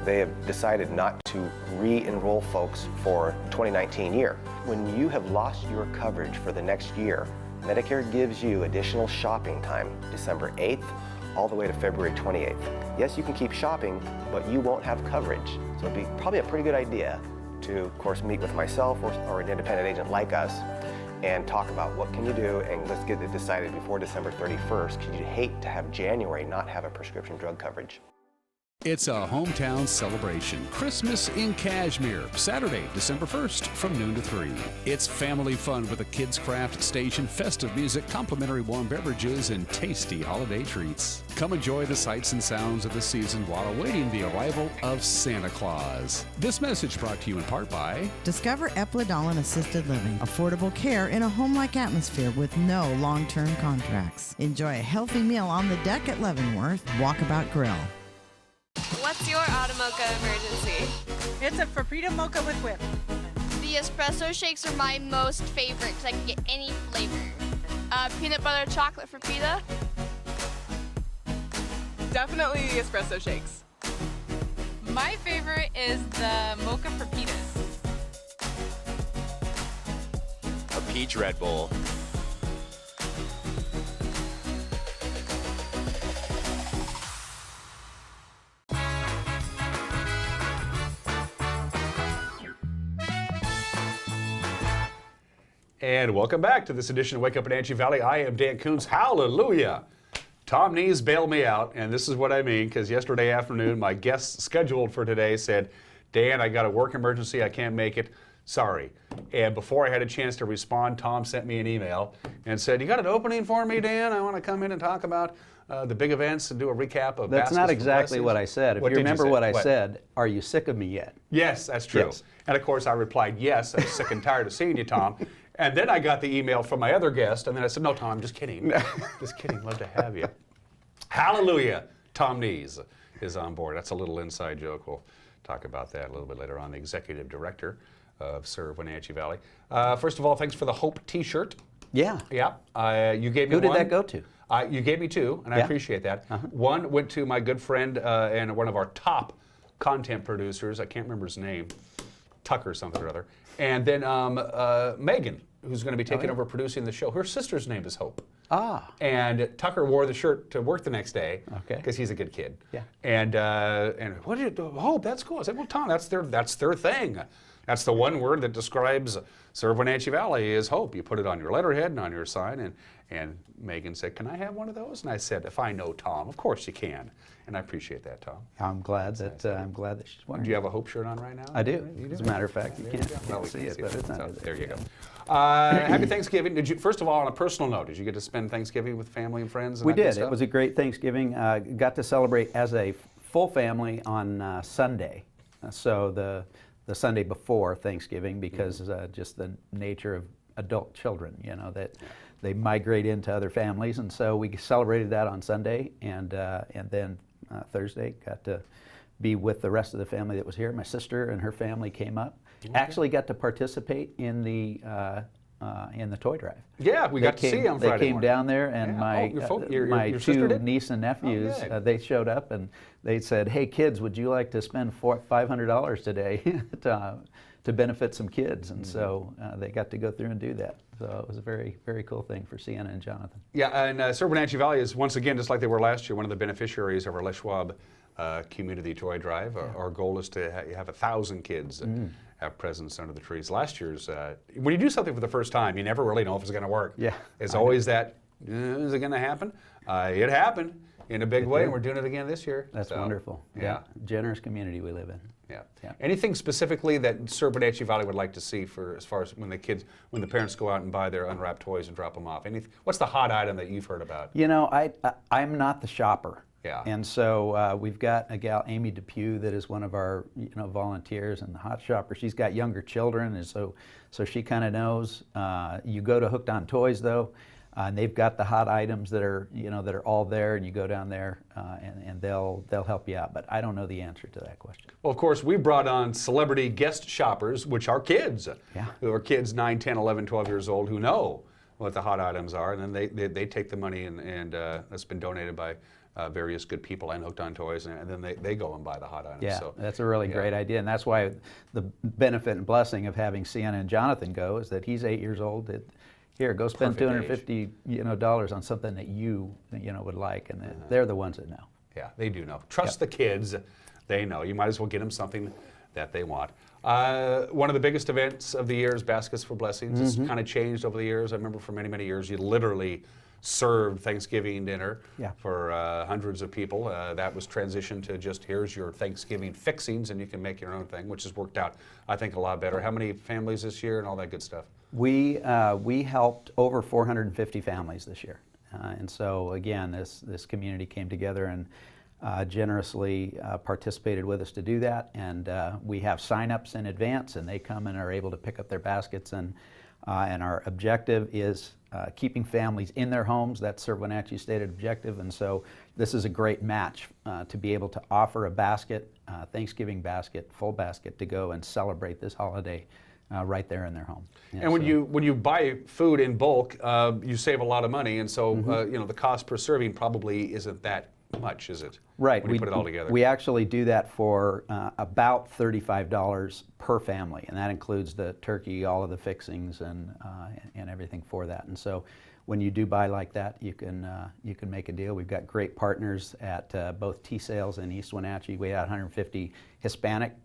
[SPEAKER 6] they have decided not to re-enroll folks for 2019 year. When you have lost your coverage for the next year, Medicare gives you additional shopping time, December 8th all the way to February 28th. Yes, you can keep shopping, but you won't have coverage. So it'd be probably a pretty good idea to, of course, meet with myself or an independent agent like us and talk about what can you do, and let's get it decided before December 31st, because you'd hate to have January not have a prescription drug coverage.
[SPEAKER 1] It's a hometown celebration. Christmas in Cashmere, Saturday, December 1st from noon to 3. It's family fun with a kids' craft station, festive music, complimentary warm beverages, and tasty holiday treats. Come enjoy the sights and sounds of the season while awaiting the arrival of Santa Claus. This message brought to you in part by
[SPEAKER 11] Discover Eplidolin Assisted Living, affordable care in a home-like atmosphere with no long-term contracts. Enjoy a healthy meal on the deck at Leavenworth Walkabout Grill.
[SPEAKER 24] What's your auto mocha emergency?
[SPEAKER 25] It's a Frappuccino mocha with whip.
[SPEAKER 5] The espresso shakes are my most favorite because I can get any flavor.
[SPEAKER 24] Peanut butter chocolate for pita?
[SPEAKER 26] Definitely the espresso shakes.
[SPEAKER 24] My favorite is the mocha for pitas.
[SPEAKER 27] A peach Red Bull.
[SPEAKER 1] And welcome back to this edition of Wake Up Wenatchee Valley. I am Dan Kuntz. Hallelujah! Thom Nees bailed me out, and this is what I mean, because yesterday afternoon, my guest scheduled for today said, Dan, I got a work emergency, I can't make it, sorry. And before I had a chance to respond, Thom sent me an email and said, you got an opening for me, Dan? I want to come in and talk about the big events and do a recap of
[SPEAKER 28] That's not exactly what I said. If you remember what I said, are you sick of me yet?
[SPEAKER 1] Yes, that's true.
[SPEAKER 28] Yes.
[SPEAKER 1] And of course I replied, yes, I'm sick and tired of seeing you, Thom. And then I got the email from my other guest, and then I said, no, Thom, just kidding. Just kidding, love to have you. Hallelujah, Thom Nees is on board. That's a little inside joke. We'll talk about that a little bit later on. The executive director of Serve Wenatchee Valley. First of all, thanks for the Hope t-shirt.
[SPEAKER 28] Yeah.
[SPEAKER 1] Yeah, you gave me
[SPEAKER 28] Who
[SPEAKER 1] one.
[SPEAKER 28] did that go to?
[SPEAKER 1] You gave me two, and I appreciate that. One went to my good friend and one of our top content producers. I can't remember his name. Tucker something or other. And then Megan, who's going to be taking over producing the show. Her sister's name is Hope.
[SPEAKER 28] Ah.
[SPEAKER 1] And Tucker wore the shirt to work the next day because he's a good kid.
[SPEAKER 28] Yeah.
[SPEAKER 1] And what did you do? Hope, that's cool. I said, well, Thom, that's their thing. That's the one word that describes Serve Wenatchee Valley is hope. You put it on your letterhead and on your sign. And Megan said, can I have one of those? And I said, if I know Thom, of course you can. And I appreciate that, Thom.
[SPEAKER 28] I'm glad that she's wearing it.
[SPEAKER 1] Do you have a Hope shirt on right now?
[SPEAKER 28] I do.
[SPEAKER 1] You do?
[SPEAKER 28] As a matter of fact, you can't see
[SPEAKER 1] can't
[SPEAKER 28] it, but it's not.
[SPEAKER 1] There you go. Happy Thanksgiving. Did you, first of all, on a personal note, did you get to spend Thanksgiving with family and friends? And
[SPEAKER 28] We
[SPEAKER 1] that good
[SPEAKER 28] did.
[SPEAKER 1] stuff?
[SPEAKER 28] It was a great Thanksgiving. Got to celebrate as a full family on Sunday. So the Sunday before Thanksgiving, because just the nature of adult children, you know, that they migrate into other families, and so we celebrated that on Sunday, and then Thursday got to be with the rest of the family that was here. My sister and her family came up. Actually got to participate in the toy drive.
[SPEAKER 1] Yeah, we got to see on Friday
[SPEAKER 28] They came
[SPEAKER 1] morning.
[SPEAKER 28] down there, and my two niece and nephews, they showed up, and they said, hey kids, would you like to spend $500 today to benefit some kids? And so they got to go through and do that. So it was a very, very cool thing for Sienna and Jonathan.
[SPEAKER 1] Yeah, and Serve Wenatchee Valley is, once again, just like they were last year, one of the beneficiaries of our Les Schwab Community Toy Drive. Our goal is to have 1,000 kids have presents under the trees. Last year's, when you do something for the first time, you never really know if it's going to work.
[SPEAKER 28] Yeah.
[SPEAKER 1] It's always that, is it going to happen? It happened in a big way, and we're doing it again this year.
[SPEAKER 28] That's wonderful.
[SPEAKER 1] Yeah.
[SPEAKER 28] Generous community we live in.
[SPEAKER 1] Yeah. Anything specifically that Serve Wenatchee Valley would like to see for as far as when the parents go out and buy their unwrapped toys and drop them off? What's the hot item that you've heard about?
[SPEAKER 28] You know, I'm not the shopper.
[SPEAKER 1] Yeah.
[SPEAKER 28] And so we've got a gal, Amy Depew, that is one of our volunteers and the hot shopper. She's got younger children, and so she kind of knows. You go to Hooked on Toys though, and they've got the hot items that are that are all there, and you go down there and they'll help you out. But I don't know the answer to that question.
[SPEAKER 1] Well, of course, we brought on celebrity guest shoppers, which are kids, who are kids 9, 10, 11, 12 years old who know what the hot items are, and then they take the money and that's been donated by various good people and Hooked on Toys, and then they go and buy the hot items.
[SPEAKER 28] Yeah,
[SPEAKER 1] so,
[SPEAKER 28] that's a really great idea, and that's why the benefit and blessing of having Sienna and Jonathan go is that he's 8 years old. Here, go spend $250 on something that you would like, and they're the ones that know.
[SPEAKER 1] Yeah, they do know. Trust the kids; they know. You might as well get them something that they want. One of the biggest events of the year is Baskets for Blessings. It's kind of changed over the years. I remember for many, many years you literally served Thanksgiving dinner for hundreds of people. That was transitioned to just here's your Thanksgiving fixings and you can make your own thing, which has worked out, I think, a lot better. How many families this year and all that good stuff?
[SPEAKER 28] We helped over 450 families this year. And so again, this community came together and generously participated with us to do that. And we have sign-ups in advance, and they come and are able to pick up their baskets. And our objective is keeping families in their homes. That's Serve Wenatchee's stated objective. And so this is a great match to be able to offer a basket, Thanksgiving basket, full basket, to go and celebrate this holiday right there in their home. Yeah,
[SPEAKER 1] and when you buy food in bulk, you save a lot of money, and so the cost per serving probably isn't that much, is it?
[SPEAKER 28] Right.
[SPEAKER 1] When you put it all together.
[SPEAKER 28] We actually do that for about $35 per family, and that includes the turkey, all of the fixings, and everything for that. And so, when you do buy like that, you can make a deal. We've got great partners at both T-Sales and East Wenatchee. We had 150 Hispanic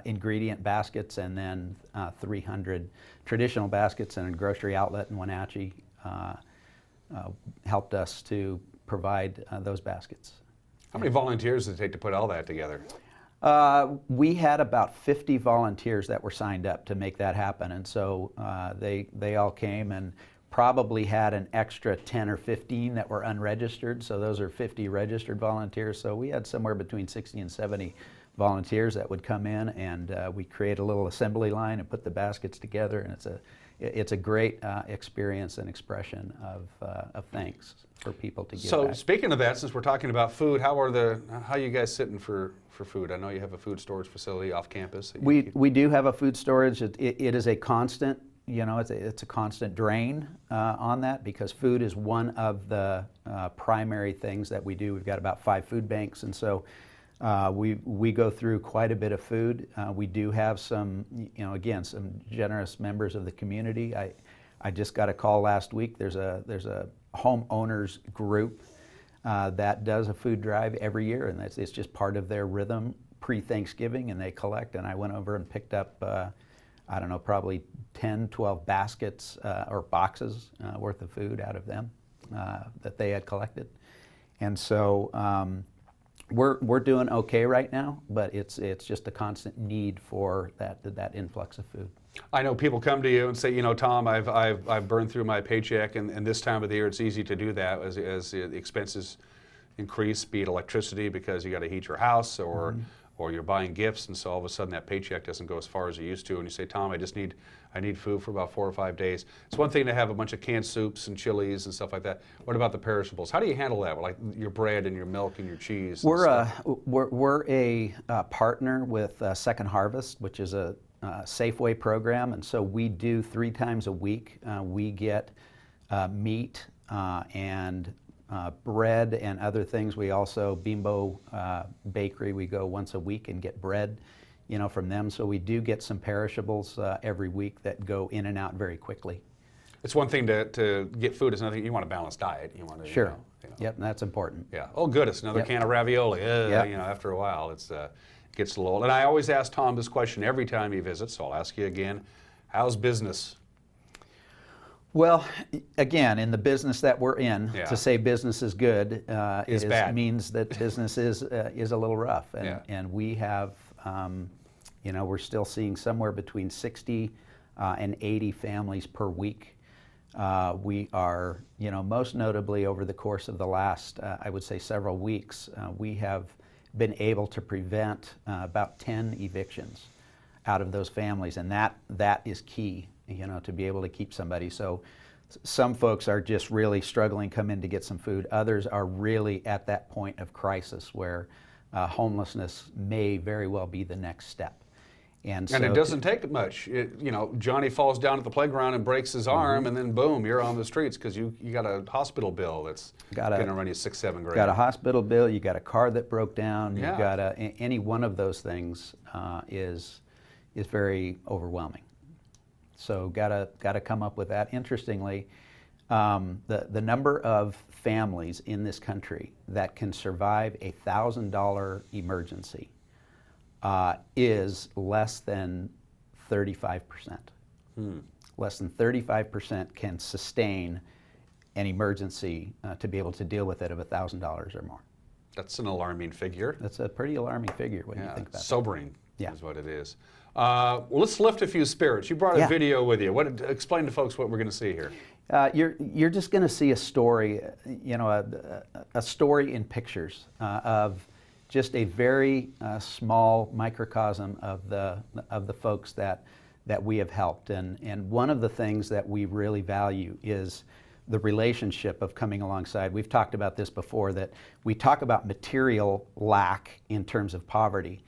[SPEAKER 28] ingredient baskets, and then 300 traditional baskets, and a grocery outlet in Wenatchee helped us to provide those baskets.
[SPEAKER 1] How many volunteers did it take to put all that together?
[SPEAKER 28] We had about 50 volunteers that were signed up to make that happen, and so they all came and probably had an extra 10 or 15 that were unregistered, so those are 50 registered volunteers. So we had somewhere between 60 and 70 volunteers that would come in, and we create a little assembly line and put the baskets together, and it's a great experience and expression of thanks for people to give back.
[SPEAKER 1] Speaking of that, since we're talking about food, how are you guys sitting for food? I know you have a food storage facility off campus.
[SPEAKER 28] We do have a food storage. It is a constant, it's a constant drain on that, because food is one of the primary things that we do. We've got about 5 food banks, and so we go through quite a bit of food. We do have some, again, some generous members of the community. I just got a call last week. There's a homeowners group that does a food drive every year, and it's just part of their rhythm pre-Thanksgiving, and they collect. And I went over and picked up, I don't know, probably 10, 12 baskets or boxes worth of food out of them that they had collected. And so we're doing okay right now, but it's just a constant need for that influx of food.
[SPEAKER 1] I know people come to you and say, Thom, I've burned through my paycheck, and this time of the year it's easy to do that as the expenses increase, be it electricity because you got to heat your house, or you're buying gifts, and so all of a sudden that paycheck doesn't go as far as it used to, and you say, Thom, I need food for about 4 or 5 days. It's one thing to have a bunch of canned soups and chilies and stuff like that. What about the perishables? How do you handle that? Like your bread and your milk and your cheese?
[SPEAKER 28] We're a partner with Second Harvest, which is a Safeway program, and so we do 3 times a week. We get meat and bread and other things. We also, Bimbo Bakery, we go once a week and get bread, from them. So we do get some perishables every week that go in and out very quickly.
[SPEAKER 1] It's one thing to get food. It's another thing. You want a balanced diet. You want to,
[SPEAKER 28] sure. Yep, that's important.
[SPEAKER 1] Yeah. Oh, goodness, another can of ravioli. After a while, it's gets a little old. And I always ask Thom this question every time he visits, so I'll ask you again. How's business?
[SPEAKER 28] Well, again, in the business that we're in, to say business is good means that business is a little rough. And we have, we're still seeing somewhere between 60 and 80 families per week We are, most notably over the course of the last, I would say several weeks, we have been able to prevent about 10 evictions out of those families, and that is key, to be able to keep somebody. So some folks are just really struggling, come in to get some food. Others are really at that point of crisis where homelessness may very well be the next step. And
[SPEAKER 1] it doesn't take much. Johnny falls down at the playground and breaks his arm, and then boom, you're on the streets because you got a hospital bill that's going to run you $6, $7 grand.
[SPEAKER 28] Got a hospital bill. You got a car that broke down. You've got any one of those things is very overwhelming. So got to come up with that. Interestingly, the number of families in this country that can survive a $1,000 emergency is less than 35%. Less than 35% can sustain an emergency to be able to deal with it of $1,000 or more.
[SPEAKER 1] That's an alarming figure.
[SPEAKER 28] That's a pretty alarming figure when you think about it.
[SPEAKER 1] Sobering is what it is. Well, let's lift a few spirits. You brought a video with you. Explain to folks what we're going to see here.
[SPEAKER 28] You're just going to see a story, a story in pictures of just a very small microcosm of the folks that we have helped. And one of the things that we really value is the relationship of coming alongside. We've talked about this before, that we talk about material lack in terms of poverty,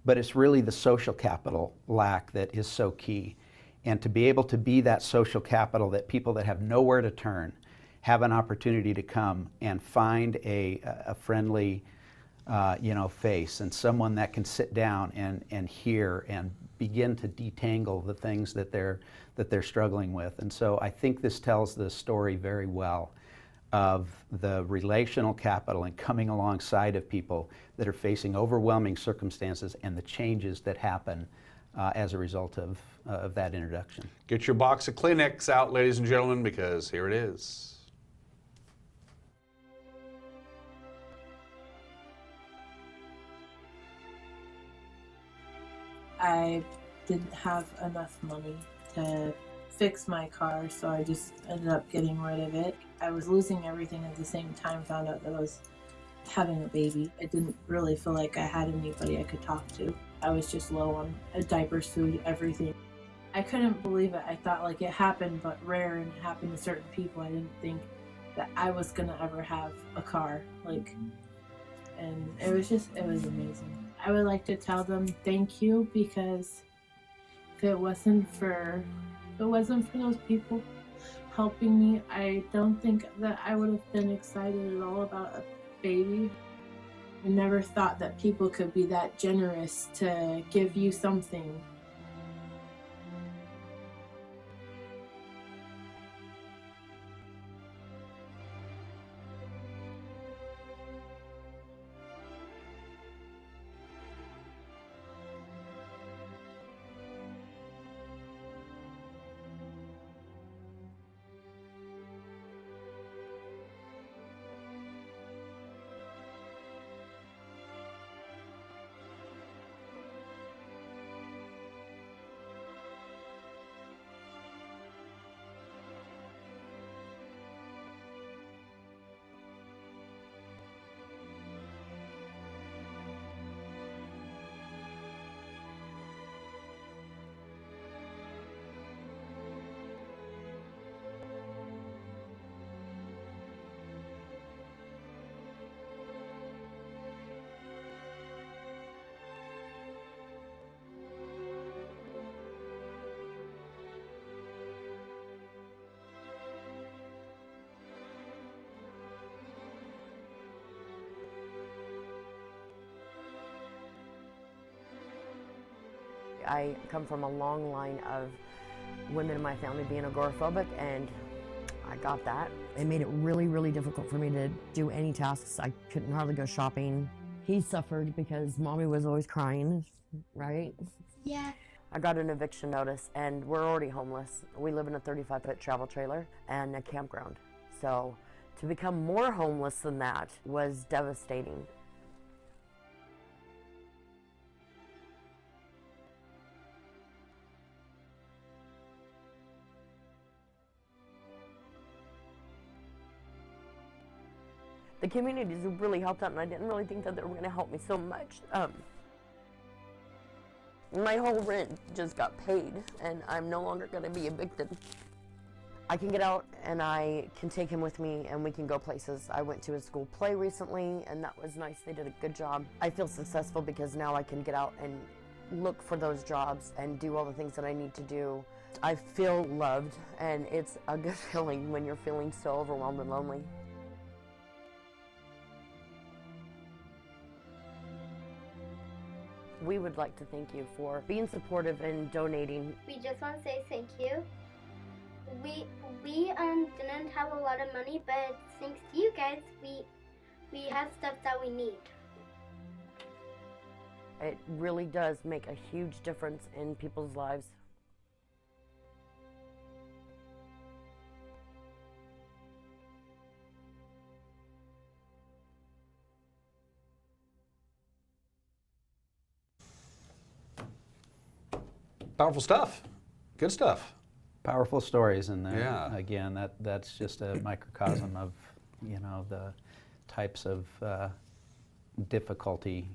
[SPEAKER 28] but it's really the social capital lack that is so key. And to be able to be that social capital, that people that have nowhere to turn have an opportunity to come and find a friendly face, and someone that can sit down and hear and begin to detangle the things that they're struggling with. And so I think this tells the story very well of the relational capital and coming alongside of people that are facing overwhelming circumstances and the changes that happen as a result of that introduction.
[SPEAKER 1] Get your box of Kleenex out, ladies and gentlemen, because here it is.
[SPEAKER 7] I didn't have enough money to fix my car, so I just ended up getting rid of it. I was losing everything at the same time, found out that I was having a baby. I didn't really feel like I had anybody I could talk to. I was just low on diapers, food, everything. I couldn't believe it. I thought like it happened, but rare, and it happened to certain people. I didn't think that I was gonna ever have a car, and it was amazing. I would like to tell them thank you, because if it wasn't for those people helping me, I don't think that I would have been excited at all about a baby. I never thought that people could be that generous to give you something.
[SPEAKER 8] I come from a long line of women in my family being agoraphobic, and I got that. It made it really, really difficult for me to do any tasks. I couldn't hardly go shopping. He suffered because mommy was always crying, right?
[SPEAKER 5] Yeah.
[SPEAKER 8] I got an eviction notice, and we're already homeless. We live in a 35-foot travel trailer and a campground. So to become more homeless than that was devastating. The communities have really helped out, and I didn't really think that they were going to help me so much. My whole rent just got paid, and I'm no longer going to be evicted. I can get out and I can take him with me and we can go places. I went to a school play recently and that was nice. They did a good job. I feel successful because now I can get out and look for those jobs and do all the things that I need to do. I feel loved, and it's a good feeling when you're feeling so overwhelmed and lonely. We would like to thank you for being supportive and donating.
[SPEAKER 5] We just want to say thank you. We didn't have a lot of money, but thanks to you guys, we have stuff that we need.
[SPEAKER 8] It really does make a huge difference in people's lives.
[SPEAKER 1] Powerful stuff. Good stuff.
[SPEAKER 28] Powerful stories in there.
[SPEAKER 1] Yeah.
[SPEAKER 28] Again, that's just a microcosm of, the types of difficulty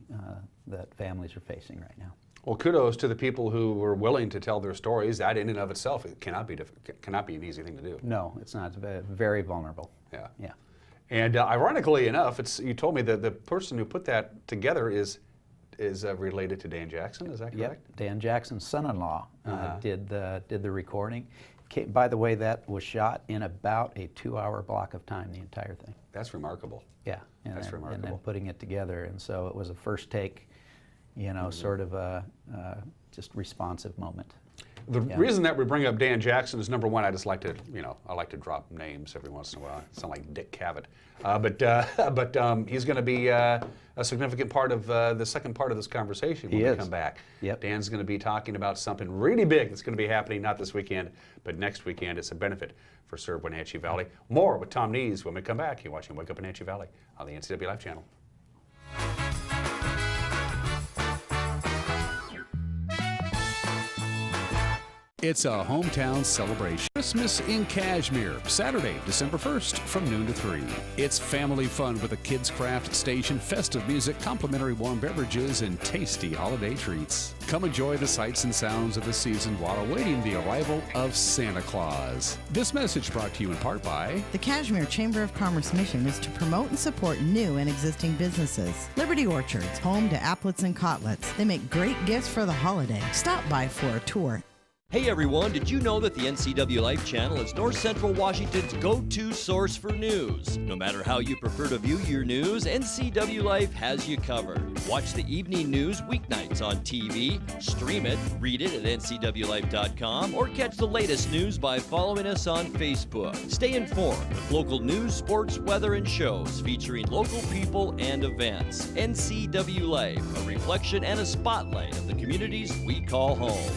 [SPEAKER 28] that families are facing right now.
[SPEAKER 1] Well, kudos to the people who were willing to tell their stories. That in and of itself, it cannot be an easy thing to do.
[SPEAKER 28] No, it's not. It's very vulnerable.
[SPEAKER 1] Yeah.
[SPEAKER 28] Yeah.
[SPEAKER 1] And ironically enough, you told me that the person who put that together is related to Dan Jackson. Is that correct?
[SPEAKER 28] Yep. Dan Jackson's son-in-law did the recording. By the way, that was shot in about a 2-hour block of time, the entire thing.
[SPEAKER 1] That's remarkable.
[SPEAKER 28] Yeah.
[SPEAKER 1] That's remarkable.
[SPEAKER 28] And then putting it together, and so it was a first take, sort of a just responsive moment.
[SPEAKER 1] The reason that we bring up Dan Jackson is, number one, I just like to, I like to drop names every once in a while. I sound like Dick Cavett. But he's going to be a significant part of the second part of this conversation when we come back.
[SPEAKER 28] Yep.
[SPEAKER 1] Dan's going to be talking about something really big that's going to be happening not this weekend, but next weekend. It's a benefit for Serve Wenatchee Valley. More with Thom Nees when we come back. You're watching Wake Up Wenatchee Valley on the NCW Life channel. It's a hometown celebration. Christmas in Cashmere, Saturday, December 1st from noon to 3. It's family fun with a kids' craft station, festive music, complimentary warm beverages, and tasty holiday treats. Come enjoy the sights and sounds of the season while awaiting the arrival of Santa Claus. This message brought to you in part by
[SPEAKER 11] the Cashmere Chamber of Commerce mission is to promote and support new and existing businesses. Liberty Orchards, home to applets and cotlets. They make great gifts for the holiday. Stop by for a tour.
[SPEAKER 9] Hey everyone, did you know that the NCW Life channel is North Central Washington's go-to source for news? No matter how you prefer to view your news, NCW Life has you covered. Watch the evening news weeknights on TV, stream it, read it at ncwlife.com, or catch the latest news by following us on Facebook. Stay informed with local news, sports, weather, and shows featuring local people and events. NCW Life, a reflection and a spotlight of the communities we call home.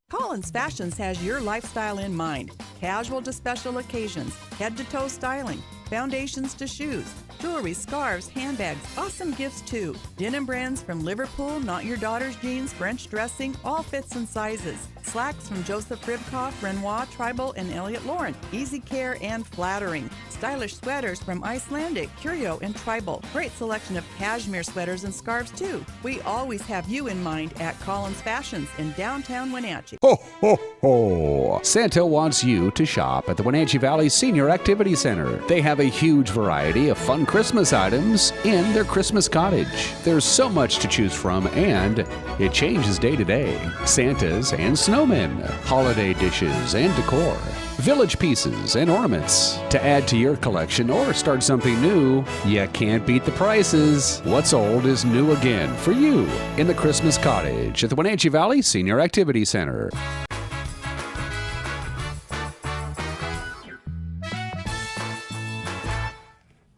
[SPEAKER 10] Collins Fashions has your lifestyle in mind. Casual to special occasions, head-to-toe styling, foundations to shoes, jewelry, scarves, handbags, awesome gifts too. Denim brands from Liverpool, Not Your Daughter's Jeans, French dressing, all fits and sizes. Slacks from Joseph Ribkoff, Renoir, Tribal, and Elliott Lauren. Easy care and flattering. Stylish sweaters from Icelandic, Curio, and Tribal. Great selection of cashmere sweaters and scarves too. We always have you in mind at Collins Fashions in downtown Wenatchee.
[SPEAKER 1] Ho, ho, ho! Santa wants you to shop at the Wenatchee Valley Senior Activity Center. They have a huge variety of fun Christmas items in their Christmas cottage. There's so much to choose from, and it changes day to day. Santas and snowmen, holiday dishes and decor, village pieces and ornaments. To add to your collection or start something new, you can't beat the prices. What's old is new again for you in the Christmas cottage at the Wenatchee Valley Senior Activity Center.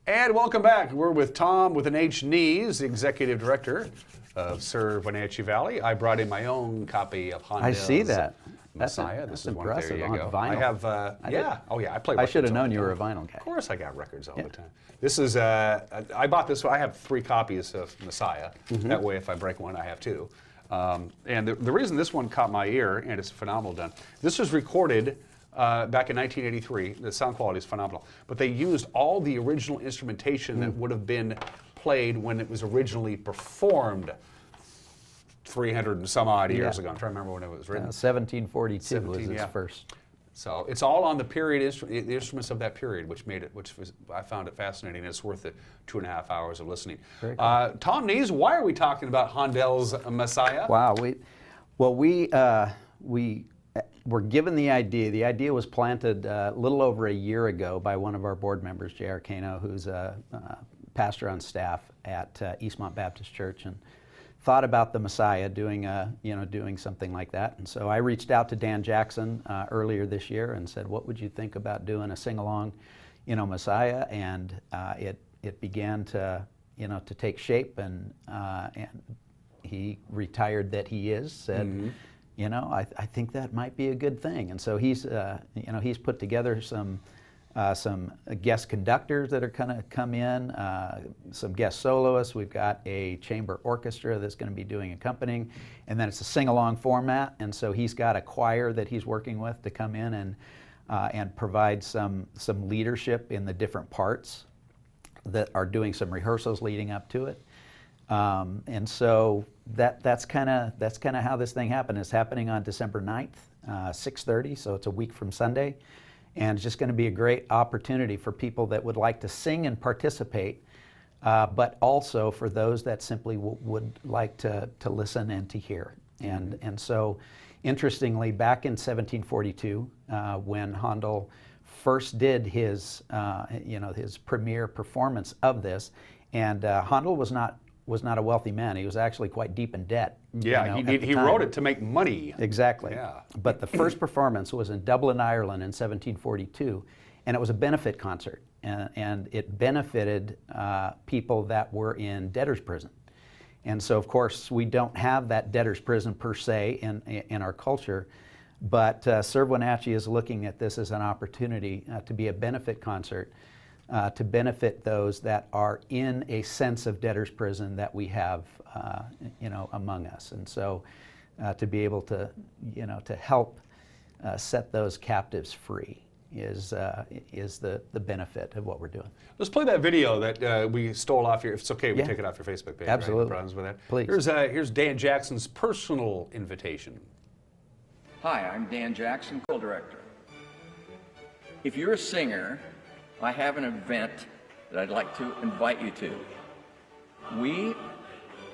[SPEAKER 1] And welcome back. We're with Thom with an H. Nees, the Executive Director of Serve Wenatchee Valley. I brought in my own copy of Handel's
[SPEAKER 28] I see that.
[SPEAKER 1] Messiah.
[SPEAKER 28] That's
[SPEAKER 1] this is
[SPEAKER 28] impressive.
[SPEAKER 1] One. There you
[SPEAKER 28] On
[SPEAKER 1] go.
[SPEAKER 28] vinyl.
[SPEAKER 1] I have, I play records.
[SPEAKER 28] I should have
[SPEAKER 1] all
[SPEAKER 28] known
[SPEAKER 1] the
[SPEAKER 28] you were a
[SPEAKER 1] time.
[SPEAKER 28] vinyl guy.
[SPEAKER 1] Of course I got records all the time. This is, I bought this, I have 3 copies of Messiah. That way if I break one, I have 2. And the reason this one caught my ear, and it's phenomenal done, this was recorded back in 1983. The sound quality is phenomenal. But they used all the original instrumentation that would have been played when it was originally performed 300 and some odd years ago. I'm trying to remember when it was written.
[SPEAKER 28] 1742 was its first.
[SPEAKER 1] So it's all on the period the instruments of that period, which I found it fascinating. It's worth the 2.5 hours of listening. Thom Nees, why are we talking about Handel's Messiah?
[SPEAKER 28] Wow, we were given the idea. The idea was planted a little over a year ago by one of our board members, J.R. Cano, who's a pastor on staff at Eastmont Baptist Church, and thought about the Messiah doing something like that. And so I reached out to Dan Jackson earlier this year and said, what would you think about doing a sing-along, Messiah? And it began to take shape, and he, retired that he is, said, I think that might be a good thing. And so he's put together some guest conductors that are going to come in, some guest soloists. We've got a chamber orchestra that's going to be doing accompanying, and then it's a sing-along format. And so he's got a choir that he's working with to come in and provide some leadership in the different parts that are doing some rehearsals leading up to it. And so that's kind of how this thing happened. It's happening on December 9th, 6:30, so it's a week from Sunday. And it's just going to be a great opportunity for people that would like to sing and participate, but also for those that simply would like to listen and to hear. And so, interestingly, back in 1742, when Handel first did his premiere performance of this, and Handel was not a wealthy man. He was actually quite deep in debt.
[SPEAKER 1] Yeah, he wrote it to make money.
[SPEAKER 28] Exactly.
[SPEAKER 1] Yeah.
[SPEAKER 28] But the first performance was in Dublin, Ireland in 1742, and it was a benefit concert. And it benefited people that were in debtor's prison. And so, of course, we don't have that debtor's prison per se in our culture, but Serve Wenatchee is looking at this as an opportunity to be a benefit concert to benefit those that are in a sense of debtor's prison that we have, among us. And so to be able to, to help set those captives free is the benefit of what we're doing.
[SPEAKER 1] Let's play that video that we stole off here. If it's okay, we take it off your Facebook page.
[SPEAKER 28] Absolutely.
[SPEAKER 1] Right? No problems with that.
[SPEAKER 28] Please.
[SPEAKER 1] Here's Dan Jackson's personal invitation.
[SPEAKER 12] Hi, I'm Dan Jackson, co-director. If you're a singer, I have an event that I'd like to invite you to. We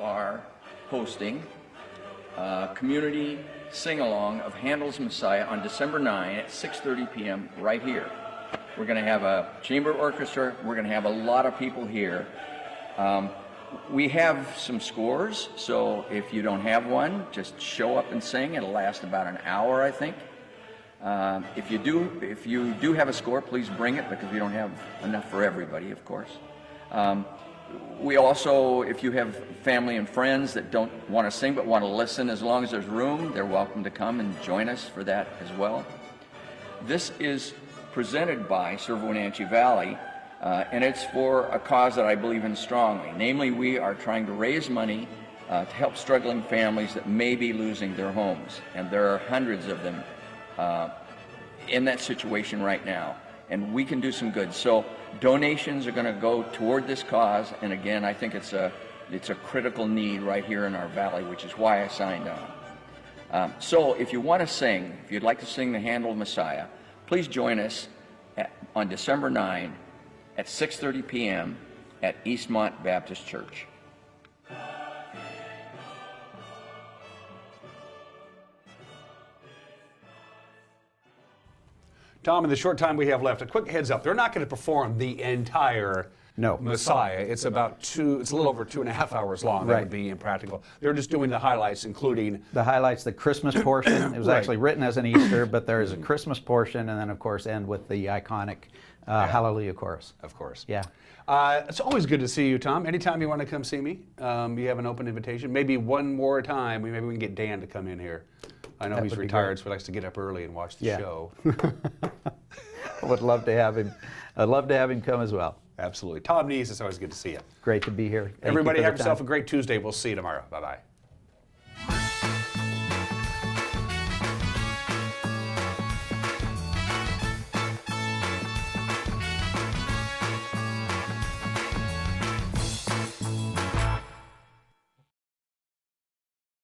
[SPEAKER 12] are hosting a community sing-along of Handel's Messiah on December 9 at 6:30 p.m. right here. We're going to have a chamber orchestra. We're going to have a lot of people here. We have some scores, so if you don't have one, just show up and sing. It'll last about an hour, I think. If you do have a score, please bring it, because we don't have enough for everybody, of course. We also, if you have family and friends that don't want to sing but want to listen, as long as there's room, they're welcome to come and join us for that as well. This is presented by Serve Wenatchee Valley, and it's for a cause that I believe in strongly. Namely, we are trying to raise money to help struggling families that may be losing their homes, and there are hundreds of them in that situation right now, and we can do some good. So donations are going to go toward this cause, and again, I think it's a critical need right here in our valley, which is why I signed on. So if you want to sing, if you'd like to sing the Handel Messiah, please join us on December 9 at 6:30 p.m. at Eastmont Baptist Church.
[SPEAKER 1] Thom, in the short time we have left, a quick heads up. They're not going to perform the entire Messiah. It's it's a little over 2.5 hours long. That would be impractical. They're just doing the highlights, including
[SPEAKER 28] the Christmas portion. It was actually written as an Easter, but there is a Christmas portion, and then of course end with the iconic Hallelujah chorus.
[SPEAKER 1] Of course.
[SPEAKER 28] Yeah.
[SPEAKER 1] It's always good to see you, Thom. Anytime you want to come see me, you have an open invitation. Maybe one more time, maybe we can get Dan to come in here. I know he's retired, so he likes to get up early and watch the show.
[SPEAKER 28] I would love to have him. I'd love to have him come as well.
[SPEAKER 1] Absolutely. Thom Nees, it's always good to see you.
[SPEAKER 28] Great to be here.
[SPEAKER 1] Everybody have yourself a great Tuesday. We'll see you tomorrow. Bye-bye.